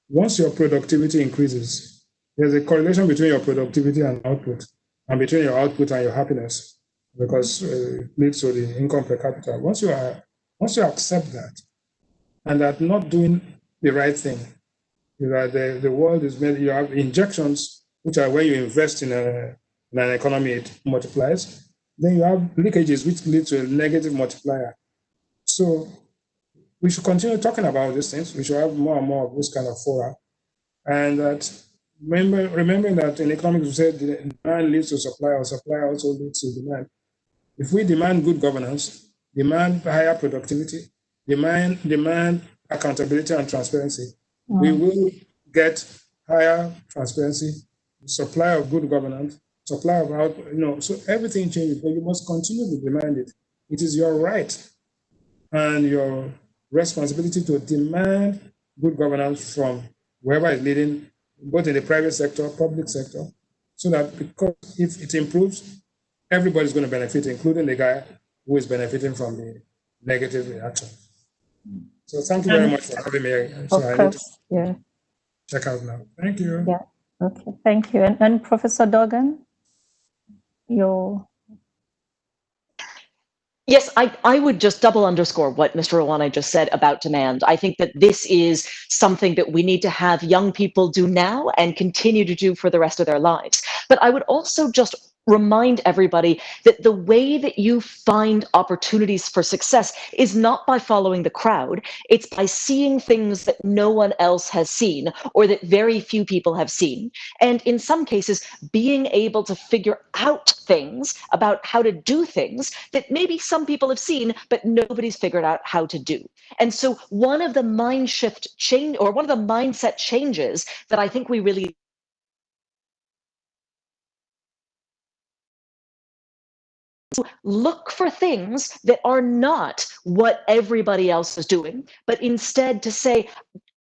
once your productivity increases, there's a correlation between your productivity and output, and between your output and your happiness, because it leads to the income per capita. Once you accept that, and that not doing the right thing, the world is made. You have injections, which are when you invest in an economy, it multiplies. Then you have leakages, which lead to a negative multiplier. So we should continue talking about these things. We should have more and more of this kind of fora. And that remembering that in economics, we said demand leads to supply, or supply also leads to demand. If we demand good governance, demand higher productivity, demand accountability and transparency, we will get higher transparency, supply of good governance, supply of output, so everything changes, but you must continue to demand it. It is your right and your responsibility to demand good governance from whoever is leading, both in the private sector, public sector, so that because if it improves, everybody's going to benefit, including the guy who is benefiting from the negative reaction. So thank you very much for having me. So I need to check out now. Thank you. Yeah. Okay. Thank you. And Professor Duggan, Yes, I would just double underscore what Mr. Ruana just said about demand. I think that this is something that we need to have young people do now and continue to do for the rest of their lives. But I would also just remind everybody that the way that you find opportunities for success is not by following the crowd. It's by seeing things that no one else has seen, or that very few people have seen. And in some cases, being able to figure out things about how to do things that maybe some people have seen, but nobody's figured out how to do. And so one of the mind shift change, or one of the mindset changes that I think we really look for things that are not what everybody else is doing, but instead to say,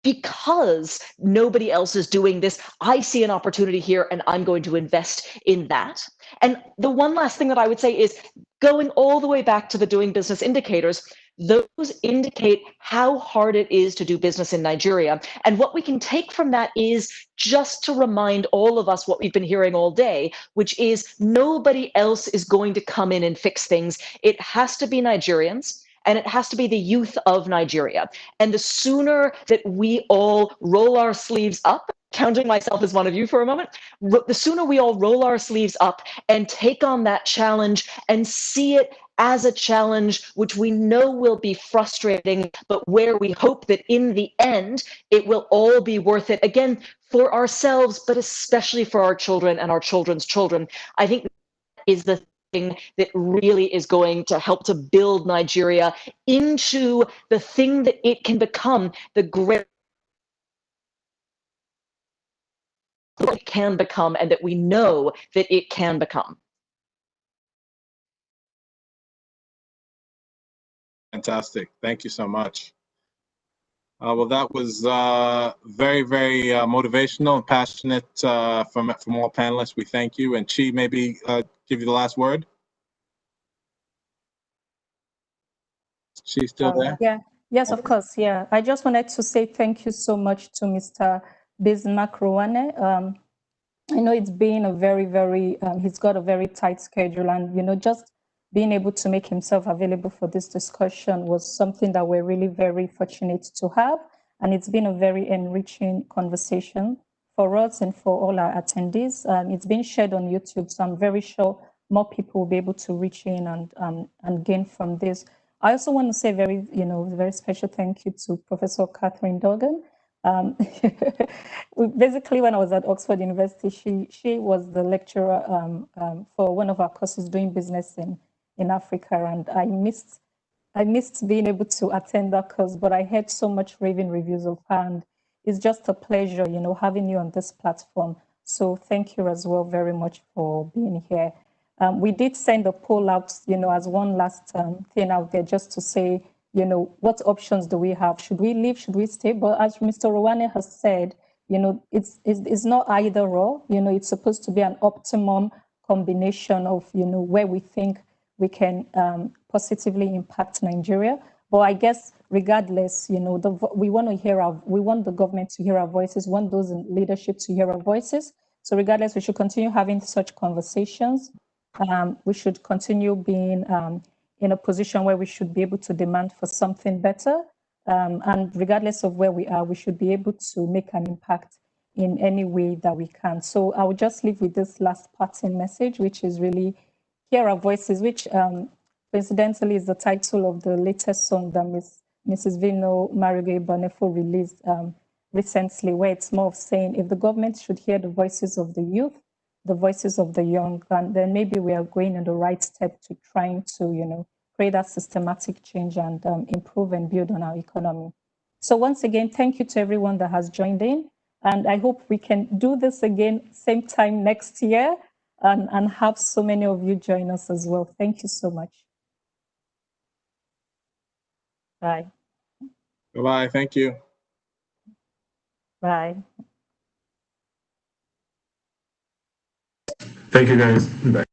because nobody else is doing this, I see an opportunity here and I'm going to invest in that. And the one last thing that I would say is going all the way back to the doing business indicators. Those indicate how hard it is to do business in Nigeria. And what we can take from that is just to remind all of us what we've been hearing all day, which is nobody else is going to come in and fix things. It has to be Nigerians. And it has to be the youth of Nigeria. And the sooner that we all roll our sleeves up, counting myself as one of you for a moment, the sooner we all roll our sleeves up and take on that challenge and see it as a challenge, which we know will be frustrating, but where we hope that in the end, it will all be worth it, again, for ourselves, but especially for our children and our children's children. I think that is the thing that really is going to help to build Nigeria into the thing that it can become, the great it can become, and that we know that it can become. Fantastic. Thank you so much. Well, that was very, very motivational and passionate from all panelists. We thank you. And Chi, maybe give you the last word. She's still there? Yeah. Yes, of course. Yeah. I just wanted to say thank you so much to Mr. Bismarck Rowane. I know it's been a very, very, he's got a very tight schedule, and, you know, just being able to make himself available for this discussion was something that we're really very fortunate to have. And it's been a very enriching conversation for us and for all our attendees. It's been shared on YouTube, so I'm very sure more people will be able to reach in and gain from this. I also want to say very, you know, very special thank you to Professor Catherine Duggan. Basically, when I was at Oxford University, she was the lecturer for one of our courses doing business in Africa, and I missed being able to attend that course, but I heard so much raving reviews of her, and it's just a pleasure, you know, having you on this platform. So thank you as well very much for being here. We did send a poll out, you know, as one last thing out there, just to say, you know, what options do we have? Should we leave? Should we stay? But as Mr. Rowane has said, you know, it's not either or. You know, it's supposed to be an optimum combination of, you know, where we think we can positively impact Nigeria. But I guess regardless, you know, we want the government to hear our voices, want those in leadership to hear our voices. So regardless, we should continue having such conversations. We should continue being in a position where we should be able to demand for something better. And regardless of where we are, we should be able to make an impact in any way that we can. So I will just leave with this last parting message, which is really hear our voices, which coincidentally is the title of the latest song that Mrs. Vino Marigo Bonefo released recently, where it's more of saying, if the government should hear the voices of the youth, the voices of the young, and then maybe we are going in the right step to trying to, you know, create that systematic change and improve and build on our economy. So once again, thank you to everyone that has joined in. And I hope we can do this again same time next year and have so many of you join us as well. Thank you so much. Bye. Bye-bye. Thank you. Bye. Thank you, guys. Bye.